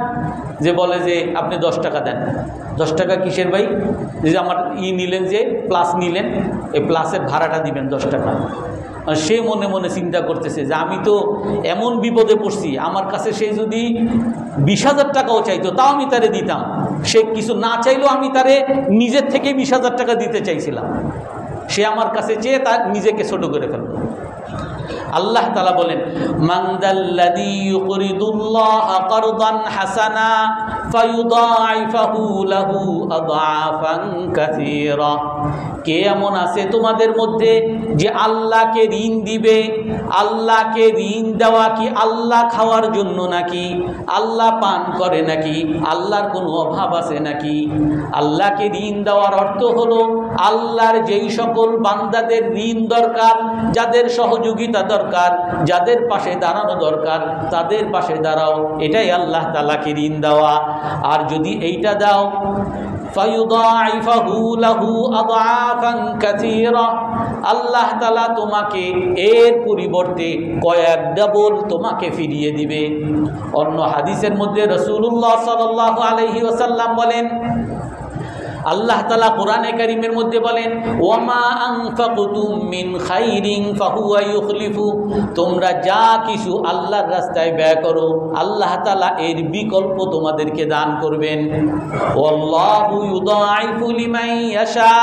যে বলে যে আপনি 10 টাকা দেন। 10 টাকা কিসের ভাই? যে আমার নিলেন, যে প্লাস নিলেন, এই প্লাসের ভাড়াটা দিবেন 10 টাকা। সে মনে মনে চিন্তা করতেছে যে আমি তো এমন বিপদে পড়ছি, আমার কাছে সে যদি 20,000 টাকাও চাইতো তাও আমি তারে দিতাম। সে কিছু না চাইলেও আমি তারে নিজের থেকে 20,000 টাকা দিতে চাইছিলাম। সে আমার কাছে চেয়ে তার নিজেকে ছোট করে ফেলল। আল্লাহ তাআলা বলেন, মান যাল্লাযী ইউকরিদুল্লাহা কারদান হাসানা ফায়ুদাইফাহু লাহু আদআফান কাসীরা। কে এমন আছে তোমাদের মধ্যে যে আল্লাহকে ঋণ দিবে? আল্লাহকে ঋণ দেওয়া কি আল্লাহ খাওয়ার জন্য নাকি? আল্লাহ পান করে নাকি? আল্লাহর কোনো অভাব আছে নাকি? আল্লাহকে ঋণ দেওয়ার অর্থ হলো আল্লাহর যেই সকল বান্দাদের ঋণ দরকার, যাদের সহযোগিতা দরকার, যাদের পাশে দাঁড়ানো দরকার, তাদের পাশে দাঁড়াও, এটাই আল্লাহ তাআলাকে ঋণ দেওয়া। আর যদি এইটা দাও, ফায়ুদাইফাহু লাহু আদআফান কাসীরা, আল্লাহ তাআলা তোমাকে এর পরিবর্তে কয়েক ডাবল তোমাকে ফিরিয়ে দিবে। অন্য হাদিসের মধ্যে রাসূলুল্লাহ সাল্লাল্লাহু আলাইহি ওয়াসাল্লাম বলেন, আল্লাহ তাআলা কোরআনে কারীমের মধ্যে বলেন, ওয়ামা আনফাকতুম মিন খাইরিন ফাহুয়া ইউখলিফু, তোমরা যা কিছু আল্লাহর রাস্তায় ব্যয় করো, আল্লাহ তাআলা এর বিকল্প তোমাদেরকে দান করবেন। ওয়াল্লাহু ইউদাইফু লিমান ইয়াশা,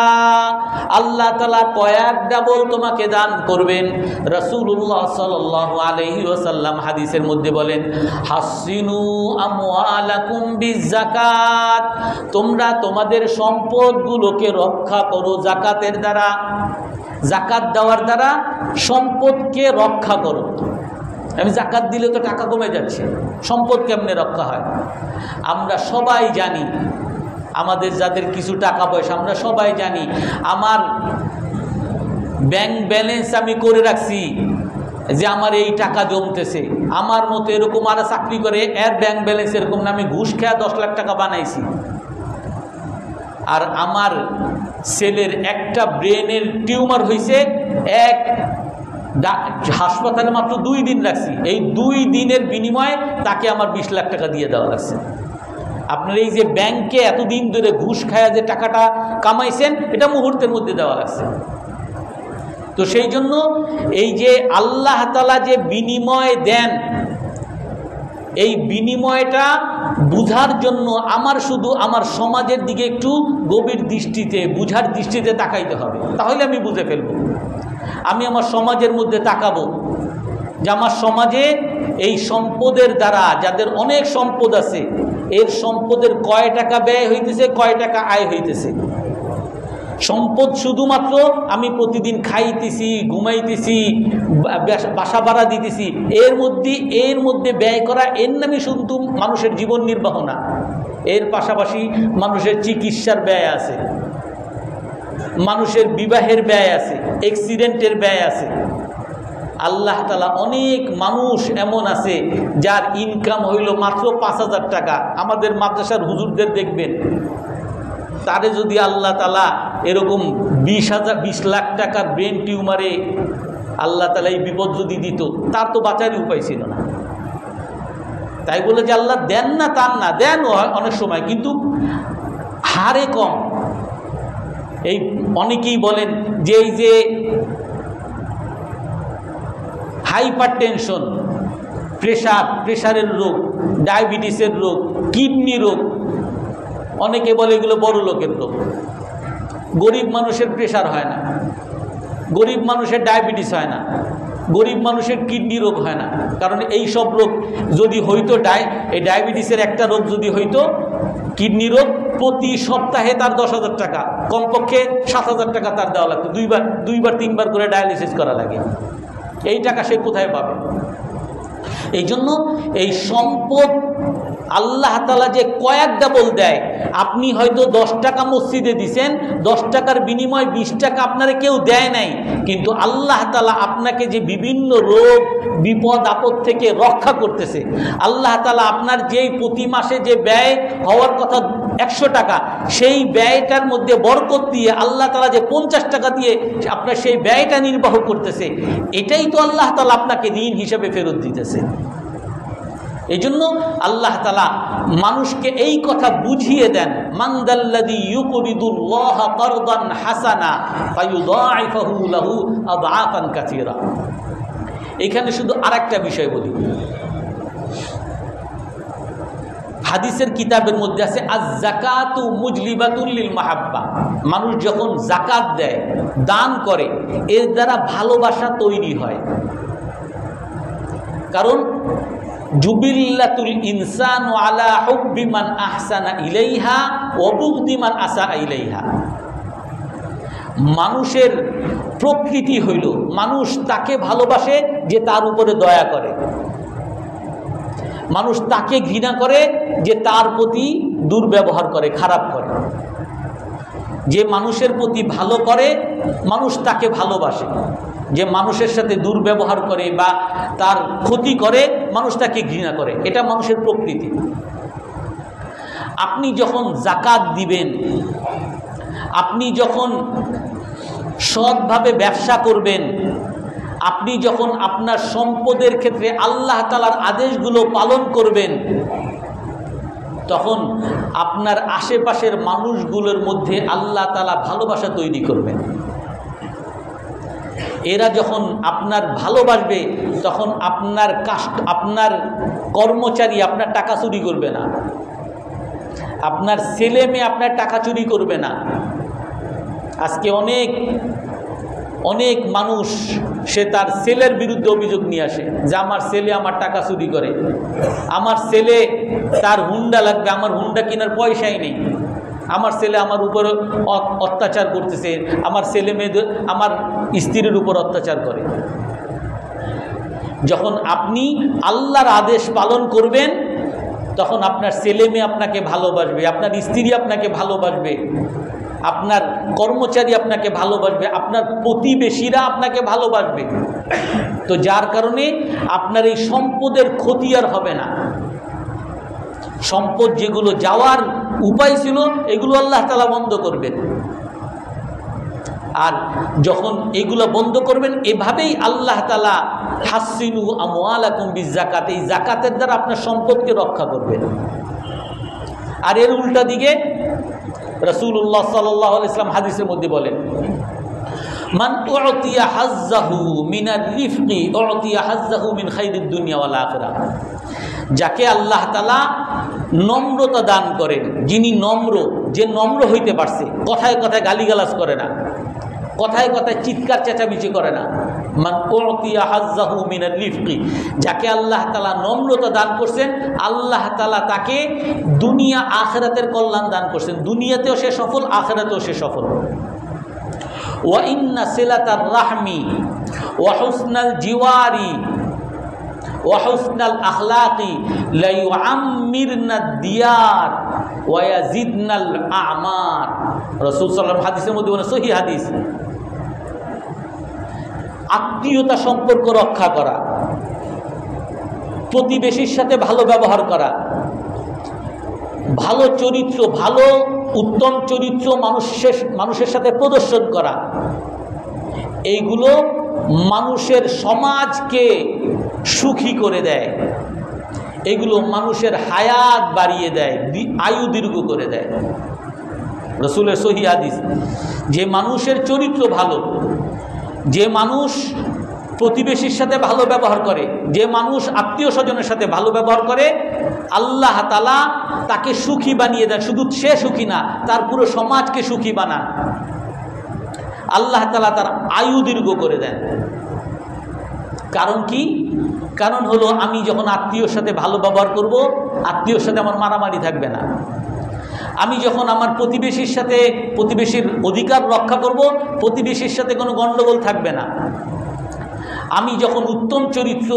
আল্লাহ তাআলা কয়েক ডাবল তোমাকে দান করবেন। রাসূলুল্লাহ সাল্লাল্লাহু আলাইহি ওয়াসাল্লাম হাদিসের মধ্যে বলেন, হাসিনু আমওয়ালাকুম বিযাকাত, তোমরা তোমাদের সম্পদগুলোকে রক্ষা করো যাকাতের দ্বারা। যাকাত দেওয়ার দ্বারা সম্পদকে রক্ষা করো। আমি যাকাত দিলে তো টাকা কমে যাচ্ছে, সম্পদ কেমনে রক্ষা হয়? আমরা সবাই জানি, আমাদের যাদের কিছু টাকা পয়সা, আমরা সবাই জানি আমার ব্যাংক ব্যালেন্স আমি করে রাখছি যে আমার এই টাকা জমতেছে। আমার মতো এরকম আর চাকরি করে এর ব্যাংক ব্যালেন্স এরকম না, আমি ঘুষ খেয়ে 10 লাখ টাকা বানাইছি। আর আমার ছেলের একটা ব্রেনের টিউমার হয়েছে, এক হাসপাতালে মাত্র 2 দিন রাখছি, এই 2 দিনের বিনিময়ে তাকে আমার 20 লাখ টাকা দিয়ে দেওয়া লাগছে। আপনার এই যে ব্যাংকে এতদিন ধরে ঘুষ খায়া যে টাকাটা কামাইছেন, এটা মুহূর্তের মধ্যে দেওয়া লাগছে। তো সেই জন্য এই যে আল্লাহ তাআলা যে বিনিময় দেন, এই বিনিময়টা বুঝার জন্য আমার শুধু আমার সমাজের দিকে একটু গভীর দৃষ্টিতে, বুঝার দৃষ্টিতে তাকাইতে হবে, তাহলে আমি বুঝে ফেলব। আমি আমার সমাজের মধ্যে তাকাবো যে আমার সমাজে এই সম্পদের দ্বারা যাদের অনেক সম্পদ আছে, এর সম্পদের কয় টাকা ব্যয় হইতেছে, কয় টাকা আয় হইতেছে। সম্পদ শুধুমাত্র আমি প্রতিদিন খাইতেছি, ঘুমাইতেছি, বাসা ভাড়া দিতেছি, এর মধ্যে ব্যয় করা, এর নামে শুধু মানুষের জীবন নির্বাহ না। এর পাশাপাশি মানুষের চিকিৎসার ব্যয় আছে, মানুষের বিবাহের ব্যয় আছে, অ্যাক্সিডেন্টের ব্যয় আছে। আল্লাহ তাআলা অনেক মানুষ এমন আছে যার ইনকাম হইল মাত্র ৫,০০০ টাকা। আমাদের মাদ্রাসার হুজুরদের দেখবেন, তারে যদি আল্লাহ তাআলা এরকম ২০ লাখ টাকার ব্রেন টিউমারে আল্লাহ তাআলা এই বিপদ যদি দিত, তার তো বাঁচারই উপায় ছিল না। তাই বলে যে আল্লাহ দেন না তার না, দেন অনেক সময়, কিন্তু হারে কম। এই অনেকেই বলেন যে এই যে হাইপার টেনশন, প্রেশারের রোগ, ডায়াবেটিসের রোগ, কিডনি রোগ, অনেকে বলে এগুলো বড় লোকের রোগ। গরিব মানুষের প্রেশার হয় না, গরিব মানুষের ডায়াবেটিস হয় না, গরিব মানুষের কিডনি রোগ হয় না। কারণ এই সব রোগ যদি হইতো, এই ডায়াবেটিসের একটা রোগ যদি হইতো, কিডনি রোগ, প্রতি সপ্তাহে তার ১০,০০০ টাকা, কমপক্ষে ৭,০০০ টাকা তার দেওয়া লাগতো। দুইবার ৩বার করে ডায়ালিসিস করা লাগে। এই টাকা সে কোথায় পাবে? এই জন্য এই সম্পদ আল্লাহ তাআলা যে কয়েক ডাবল দেয়। আপনি হয়তো ১০ টাকা মসজিদে দিছেন, ১০ টাকার বিনিময়ে ২০ টাকা আপনারে কেউ দেয় নাই, কিন্তু আল্লাহ তাআলা আপনাকে যে বিভিন্ন রোগ বিপদ আপদ থেকে রক্ষা করতেছে। আল্লাহ তাআলা আপনার যেই প্রতি মাসে যে ব্যয় হওয়ার কথা ১০০ টাকা, সেই ব্যয়টার মধ্যে বরকত দিয়ে আল্লাহ তাআলা যে ৫০ টাকা দিয়ে আপনার সেই ব্যয়টা নির্বাহ করতেছে। এটাই তো আল্লাহ তাআলা আপনাকে ঋণ হিসাবে ফেরত দিতেছে। এই জন্য আল্লাহ তাআলা মানুষকে এই কথা বুঝিয়ে দেন, মানদাল্লাযী ইউকরিদুল্লাহা কারদান হাসানা ফায়ুদাইফাহু লাহু আযআফান কাসীরা। এখানে শুধু আরেকটা বিষয় বলি, হাদিসের কিতাবের মধ্যে আছে আয-যাকাতু মুজলিবাতুল লিল মাহাব্বা। মানুষ যখন যাকাত দেয়, দান করে, এর দ্বারা ভালোবাসা তৈরি হয়। কারণ জুবিল্লাতুল ইনসানু আলা হুব্বি মান আহসানা ইলাইহা ওয়া বুগদি মান আসা ইলাইহা। মানুষের প্রকৃতি হইল মানুষ তাকে ভালোবাসে যে তার উপরে দয়া করে, মানুষ তাকে ঘৃণা করে যে তার প্রতি দুর্ব্যবহার করে, খারাপ করে। যে মানুষের প্রতি ভালো করে মানুষ তাকে ভালোবাসে, যে মানুষের সাথে দুর্ব্যবহার করে বা তার ক্ষতি করে মানুষ তাকে ঘৃণা করে। এটা মানুষের প্রকৃতি। আপনি যখন যাকাত দিবেন, আপনি যখন সৎভাবে ব্যবসা করবেন, আপনি যখন আপনার সম্পদের ক্ষেত্রে আল্লাহ তাআলার আদেশগুলো পালন করবেন, তখন আপনার আশেপাশের মানুষগুলোর মধ্যে আল্লাহ তাআলা ভালোবাসা তৈরি করবেন। এরা যখন আপনার ভালোবাসবে, তখন আপনার কর্মচারী আপনার টাকা চুরি করবে না, আপনার ছেলে মেয়ে আপনার টাকা চুরি করবে না। আজকে অনেক মানুষ সে তার ছেলের বিরুদ্ধে অভিযোগ নিয়ে আসে যে আমার ছেলে আমার টাকা চুরি করে, আমার ছেলে তার হুন্ডা লাগবে, আমার হুন্ডা কেনার পয়সাই নেই, আমার ছেলে আমার উপরে অত্যাচার করতেছে, আমার ছেলে মেয়েদের, আমার স্ত্রীর উপর অত্যাচার করে। যখন আপনি আল্লাহর আদেশ পালন করবেন, তখন আপনার ছেলে মেয়ে আপনাকে ভালোবাসবে, আপনার স্ত্রী আপনাকে ভালোবাসবে, আপনার কর্মচারী আপনাকে ভালোবাসবে, আপনার প্রতিবেশীরা আপনাকে ভালোবাসবে। তো যার কারণে আপনার এই সম্পদের ক্ষতি আর হবে না। সম্পদ যেগুলো যাওয়ার উপায় ছিল, এগুলো আল্লাহ তাআলা বন্ধ করবেন। আর যখন এগুলো বন্ধ করবেন, এভাবেই আল্লাহ তাআলা হাসিনু আমওয়ালাকুম বিযাকাত, এই যাকাতের দ্বারা আপনার সম্পদকে রক্ষা করবেন। আর এর উল্টা দিকে রাসূলুল্লাহ সাল্লাল্লাহু আলাইহি ওয়াসাল্লাম হাদিসের মধ্যে বলেন, মান উতিয়া হাজ্জাহু মিনার রিফকি উতিয়া হাজ্জাহু মিন খাইরিদ দুনিয়া ওয়াল আখিরাহ। যাকে আল্লাহ তাআলা নম্রতা দান করেন, যিনি নম্র, যে নম্র হইতে পারছে, কথায় কথায় গালিগালাজ করে না, কথায় কথায় চিৎকার চেঁচামেচি করে না, মান উতিয়া হাজ্জাহু মিনাল রিফকি, যাকে আল্লাহ তাআলা নম্রতা দান করছেন, আল্লাহ তাআলা তাকে দুনিয়া আখিরাতের কল্যাণ দান করছেন। দুনিয়াতেও সে সফল, আখিরাতেও সে সফল। ওয়া ইন্না সিলাতার রাহমি ওয়া হুসনাল জিওয়ারি ওয়া হুসনাল আখলাকি লা ইউআম্মিরনা দিয়ার ওয়া ইয়াজিদনাল আমার। রাসূল সাল্লাল্লাহু আলাইহি ওয়াসাল্লাম হাদিসের মধ্যে বলেন, সহিহ হাদিস, আত্মীয়তা সম্পর্ক রক্ষা করা, প্রতিবেশীর সাথে ভালো ব্যবহার করা, ভালো চরিত্র, ভালো উত্তম চরিত্র মানুষের সাথে প্রদর্শন করা, এইগুলো মানুষের সমাজকে সুখী করে দেয়, এগুলো মানুষের হায়াত বাড়িয়ে দেয়, আয়ু দীর্ঘ করে দেয়। রাসূলের সহিহ হাদিস, যে মানুষের চরিত্র ভালো, যে মানুষ প্রতিবেশীর সাথে ভালো ব্যবহার করে, যে মানুষ আত্মীয় স্বজনের সাথে ভালো ব্যবহার করে, আল্লাহ তাআলা তাকে সুখী বানিয়ে দেন। শুধু সে সুখী না, তার পুরো সমাজকে সুখী বানান। আল্লাহ তাআলা তার আয়ু দীর্ঘ করে দেন। কারণ কি? কারণ হলো, আমি যখন আত্মীয়র সাথে ভালো ব্যবহার করব, আত্মীয়র সাথে আমার মারামারি থাকবে না। আমি যখন আমার প্রতিবেশীর অধিকার রক্ষা করব, প্রতিবেশীর সাথে কোনো গণ্ডগোল থাকবে না। আমি যখন উত্তম চরিত্র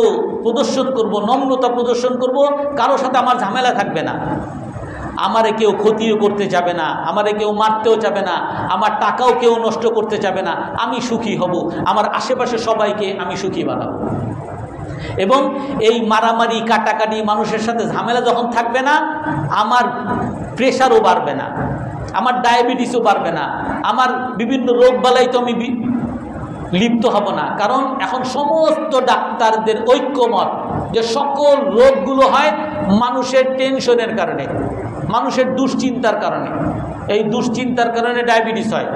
প্রদর্শন করব, নম্রতা প্রদর্শন করব, কারোর সাথে আমার ঝামেলা থাকবে না। আমারে কেউ ক্ষতিও করতে যাবে না, আমারে কেউ মারতেও যাবে না, আমার টাকাও কেউ নষ্ট করতে যাবে না। আমি সুখী হব, আমার আশেপাশে সবাইকে আমি সুখী বানাবো। এবং এই মারামারি, কাটাকাটি, মানুষের সাথে ঝামেলা যখন থাকবে না, আমার প্রেশারও বাড়বে না, আমার ডায়াবেটিসও বাড়বে না, আমার বিভিন্ন রোগ বালাই তো আমি লিপ্ত হব না। কারণ এখন সমস্ত ডাক্তারদের ঐক্যমত যে সকল রোগগুলো হয় মানুষের টেনশনের কারণে, মানুষের দুশ্চিন্তার কারণে। এই দুশ্চিন্তার কারণে ডায়াবেটিস হয়,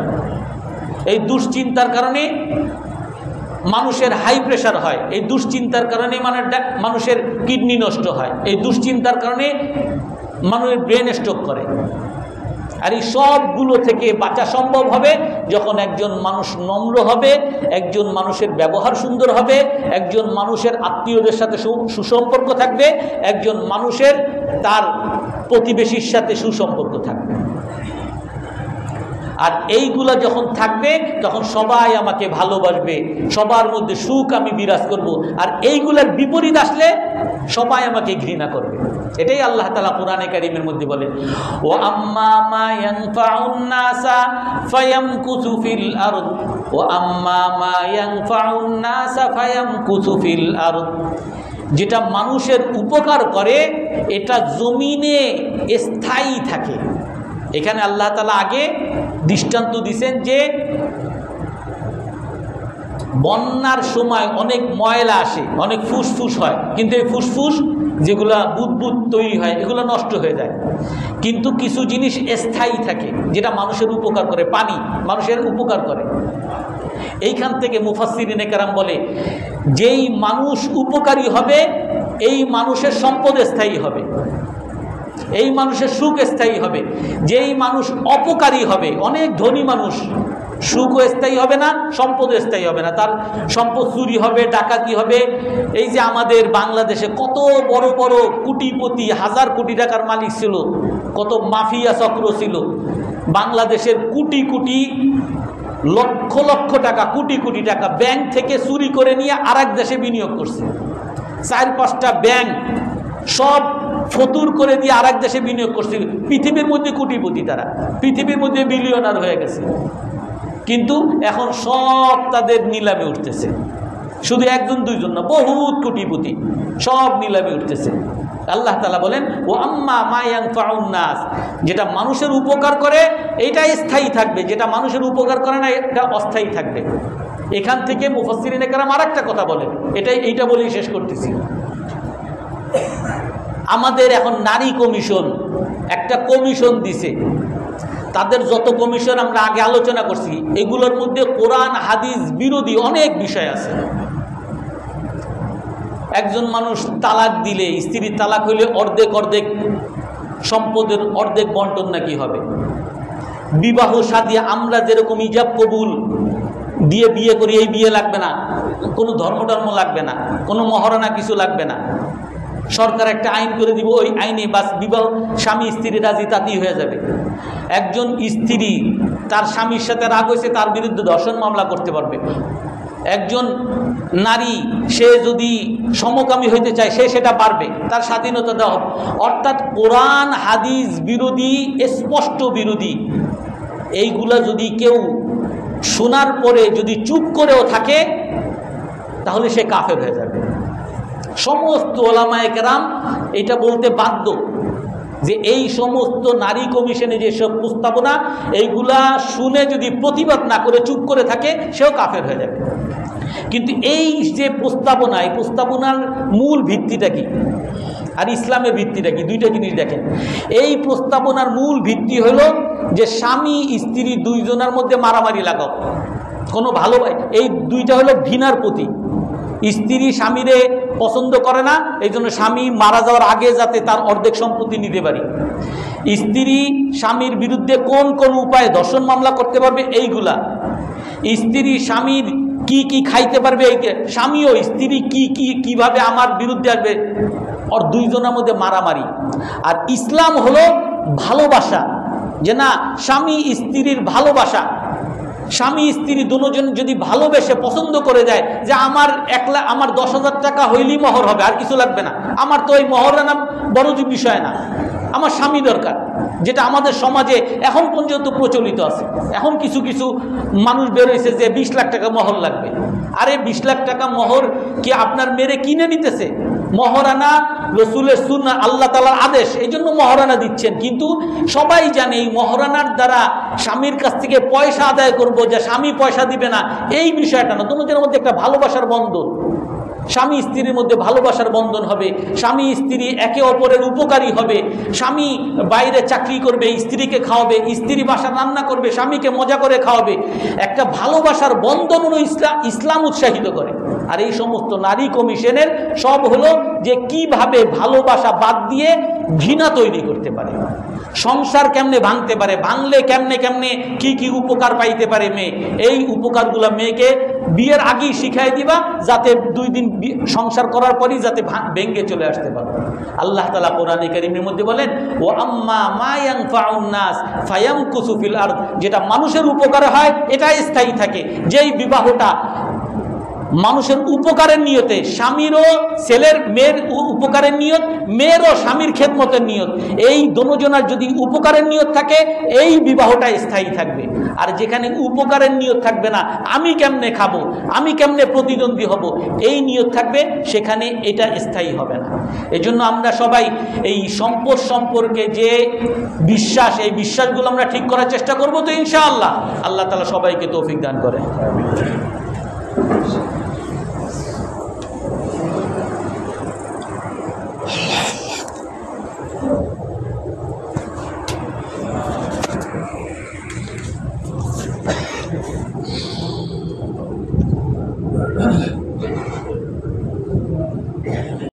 এই দুশ্চিন্তার কারণে মানুষের হাই প্রেশার হয়, এই দুশ্চিন্তার কারণে মানুষের কিডনি নষ্ট হয়, এই দুশ্চিন্তার কারণে মানুষের ব্রেন স্ট্রোক করে। আর এই সবগুলো থেকে বাঁচা সম্ভব হবে যখন একজন মানুষ নম্র হবে, একজন মানুষের ব্যবহার সুন্দর হবে, একজন মানুষের আত্মীয়দের সাথে সুসম্পর্ক থাকবে, একজন মানুষের তার প্রতিবেশীর সাথে সুসম্পর্ক থাকবে। আর এইগুলা যখন থাকবে তখন সবাই আমাকে ভালোবাসবে, সবার মধ্যে সুখ আমি বিরাজ করব। আর এইগুলার বিপরীত আসলে সবাই আমাকে ঘৃণা করবে। এটাই আল্লাহ তাআলা কোরআনে কারীমের মধ্যে বলেন, ও আম্মা মা ইয়ানফাউন নাসা ফায়ামকুসু ফিল আরদ, ও আম্মা মা ইয়ানফাউন নাসা ফায়ামকুসু ফিল আরদ। যেটা মানুষের উপকার করে এটা জমিনে স্থায়ী থাকে। এখানে আল্লাহ তাআলা আগে দৃষ্টান্ত দিয়েছেন যে বন্যার সময় অনেক ময়লা আসে, অনেক ফুসফুস হয়, কিন্তু এই ফুসফুস যেগুলা বুদবুদ তৈরি হয় এগুলো নষ্ট হয়ে যায়। কিন্তু কিছু জিনিস স্থায়ী থাকে যেটা মানুষের উপকার করে, পানি মানুষের উপকার করে। এইখান থেকে মুফাসসিরিনে কেরাম বলে, যেই মানুষ উপকারী হবে এই মানুষের সম্পদ স্থায়ী হবে, এই মানুষের সুখ স্থায়ী হবে। যেই মানুষ অপকারী হবে, অনেক ধনী মানুষ, সুখও স্থায়ী হবে না, সম্পদও স্থায়ী হবে না, তার সম্পদ চুরি হবে, ডাকাতি হবে। এই যে আমাদের বাংলাদেশে কত বড় বড় কোটিপতি, হাজার কোটি টাকার মালিক ছিল, কত মাফিয়া চক্র ছিল, বাংলাদেশের কোটি কোটি লক্ষ লক্ষ টাকা, কোটি কোটি টাকা ব্যাংক থেকে চুরি করে নিয়ে আরেক দেশে বিনিয়োগ করছে। 4-5টা ব্যাংক সব ফতুর করে দিয়ে আরেক দেশে বিনিয়োগ করছে। পৃথিবীর মধ্যে কোটিপতি, তারা পৃথিবীর মধ্যে বিলিয়নার হয়ে গেছে, কিন্তু এখন সব তাদের নিলামে উঠতেছে। শুধু একজন দুইজন না, বহুত কোটিপতি সব নিলামে উঠতেছে। আল্লাহ তাআলা বলেন, ও আম্মা মা ইয়ানফাউন নাস, যেটা মানুষের উপকার করে এটা স্থায়ী থাকবে, যেটা মানুষের উপকার করে না এটা অস্থায়ী থাকবে। এখান থেকে মুফাসসিরিনে কেরাম আরেকটা কথা বলেন, এইটা বলেই শেষ করতেছি। আমাদের এখন নারী কমিশন একটা কমিশন দিছে, তাদের যত কমিশন আমরা আগে আলোচনা করছি, এগুলোর মধ্যে কোরআন হাদিস বিরোধী অনেক বিষয় আছে। একজন মানুষ তালাক দিলে, স্ত্রীর তালাক হইলে অর্ধেক অর্ধেক সম্পদের অর্ধেক বন্টন নাকি হবে। বিবাহ শাদী আমরা যেরকম ইজাব কবুল দিয়ে বিয়ে করি, এই বিয়ে লাগবে না, কোনো ধর্ম লাগবে না, কোনো মহারণা কিছু লাগবে না। সরকার একটা আইন করে দিব, ওই আইনে বাস বিবাহ, স্বামী স্ত্রী রাজি তাতেই হয়ে যাবে। একজন স্ত্রী তার স্বামীর সাথে রাগ হয়েছে, তার বিরুদ্ধে ধর্ষণ মামলা করতে পারবে। একজন নারী সে যদি সমকামী হইতে চায় সে সেটা পারবে, তার স্বাধীনতা দেওয়া হবে। অর্থাৎ কোরআন হাদিস বিরোধী, স্পষ্ট বিরোধী এইগুলা যদি কেউ শোনার পরে যদি চুপ করেও থাকে তাহলে সে কাফের হয়ে যাবে। সমস্ত ওলামায়ে কেরাম এটা বলতে বাধ্য যে এই সমস্ত নারী কমিশনে যেসব প্রস্তাবনা এইগুলা শুনে যদি প্রতিবাদ না করে চুপ করে থাকে সেও কাফের হয়ে যাবে। কিন্তু এই যে প্রস্তাবনা, এই প্রস্তাবনার মূল ভিত্তিটা কি আর ইসলামের ভিত্তিটা কি, দুইটা জিনিস দেখেন। এই প্রস্তাবনার মূল ভিত্তি হলো যে স্বামী স্ত্রী দুইজনের মধ্যে মারামারি লাগাও, কোনো ভালো, এই দুইটা হলো ঘৃণার প্রতীক। স্ত্রী স্বামীরে পছন্দ করে না, এই জন্য স্বামী মারা যাওয়ার আগে যাতে তার অর্ধেক সম্পত্তি নিতে পারি। স্ত্রী স্বামীর বিরুদ্ধে কোন কোন উপায়ে ধর্ষণ মামলা করতে পারবে এইগুলা। স্ত্রী স্বামীর কি কি খাইতে পারবে, স্বামীও স্ত্রী কিভাবে আমার বিরুদ্ধে আসবে, আর দুইজনের মধ্যে মারামারি। আর ইসলাম হলো ভালোবাসা, যে না স্বামী স্ত্রীর ভালোবাসা, স্বামী স্ত্রী দুজন যদি ভালোবেসে পছন্দ করে যায় যে আমার 10,000 টাকা হইলেই মোহর হবে, আর কিছু লাগবে না, আমার তো ওই মোহর না বড় বিষয় না, আমার স্বামী দরকার, যেটা আমাদের সমাজে এখন পর্যন্ত প্রচলিত আছে। এখন কিছু কিছু মানুষ বেরোইছে যে 20 লাখ টাকা মোহর লাগবে। আরে 20 লাখ টাকা মোহর কি আপনার মেরে কিনে নিতেছে? মহারানা রসুলের সুন্নাহ, আল্লাহ তাআলার আদেশ, এই জন্য মহারানা দিচ্ছেন। কিন্তু সবাই জানে এই মহারানার দ্বারা স্বামীর কাছ থেকে পয়সা আদায় করব, যে স্বামী পয়সা দিবে না, এই বিষয়টা না। দুজনের মধ্যে একটা ভালোবাসার বন্ধন, স্বামী স্ত্রীর মধ্যে ভালোবাসার বন্ধন হবে, স্বামী স্ত্রী একে অপরের উপকারী হবে। স্বামী বাইরে চাকরি করবে, স্ত্রীকে খাওয়াবে, স্ত্রী বাসা রান্না করবে, স্বামীকে মজা করে খাওয়াবে। একটা ভালোবাসার বন্ধন হলো ইসলাম উৎসাহিত করে। আর এই সমস্ত নারী কমিশনের সব হলো যে কিভাবে ভালোবাসা বাদ দিয়ে ঘৃণা তৈরি করতে পারে, সংসার কেমনে ভাঙতে পারে, ভাঙলে কেমনে কেমনে কি কি উপকার পাইতে পারে মেয়ে, এই উপকারগুলো মেয়েকে বিয়ের আগেই শিখাই দিবা, যাতে 2 দিন সংসার করার পরই যাতে ভেঙ্গে চলে আসতে পারে। আল্লাহ তাআলা কোরআনে কারীমের মধ্যে বলেন, ও আম্মা মা ইয়ানফাউন নাস ফায়ামকুসু ফিল আরদ, যেটা মানুষের উপকারে হয় এটা স্থায়ী থাকে। যেই বিবাহটা মানুষের উপকারের নিয়তে, স্বামীরও ছেলের মেয়ের উপকারের নিয়ত, মেয়েরও স্বামীর খেদমতের নিয়ত, এই দুজনের যদি উপকারের নিয়ত থাকে এই বিবাহটা স্থায়ী থাকবে। আর যেখানে উপকারের নিয়ত থাকবে না, আমি কেমনে খাবো, আমি কেমনে প্রতিদ্বন্দ্বী হব, এই নিয়ত থাকবে, সেখানে এটা স্থায়ী হবে না। এজন্য আমরা সবাই এই সম্পদ সম্পর্কে যে বিশ্বাস, এই বিশ্বাসগুলো আমরা ঠিক করার চেষ্টা করব তো ইনশাআল্লাহ। আল্লাহ তাআলা সবাইকে তৌফিক দান করে।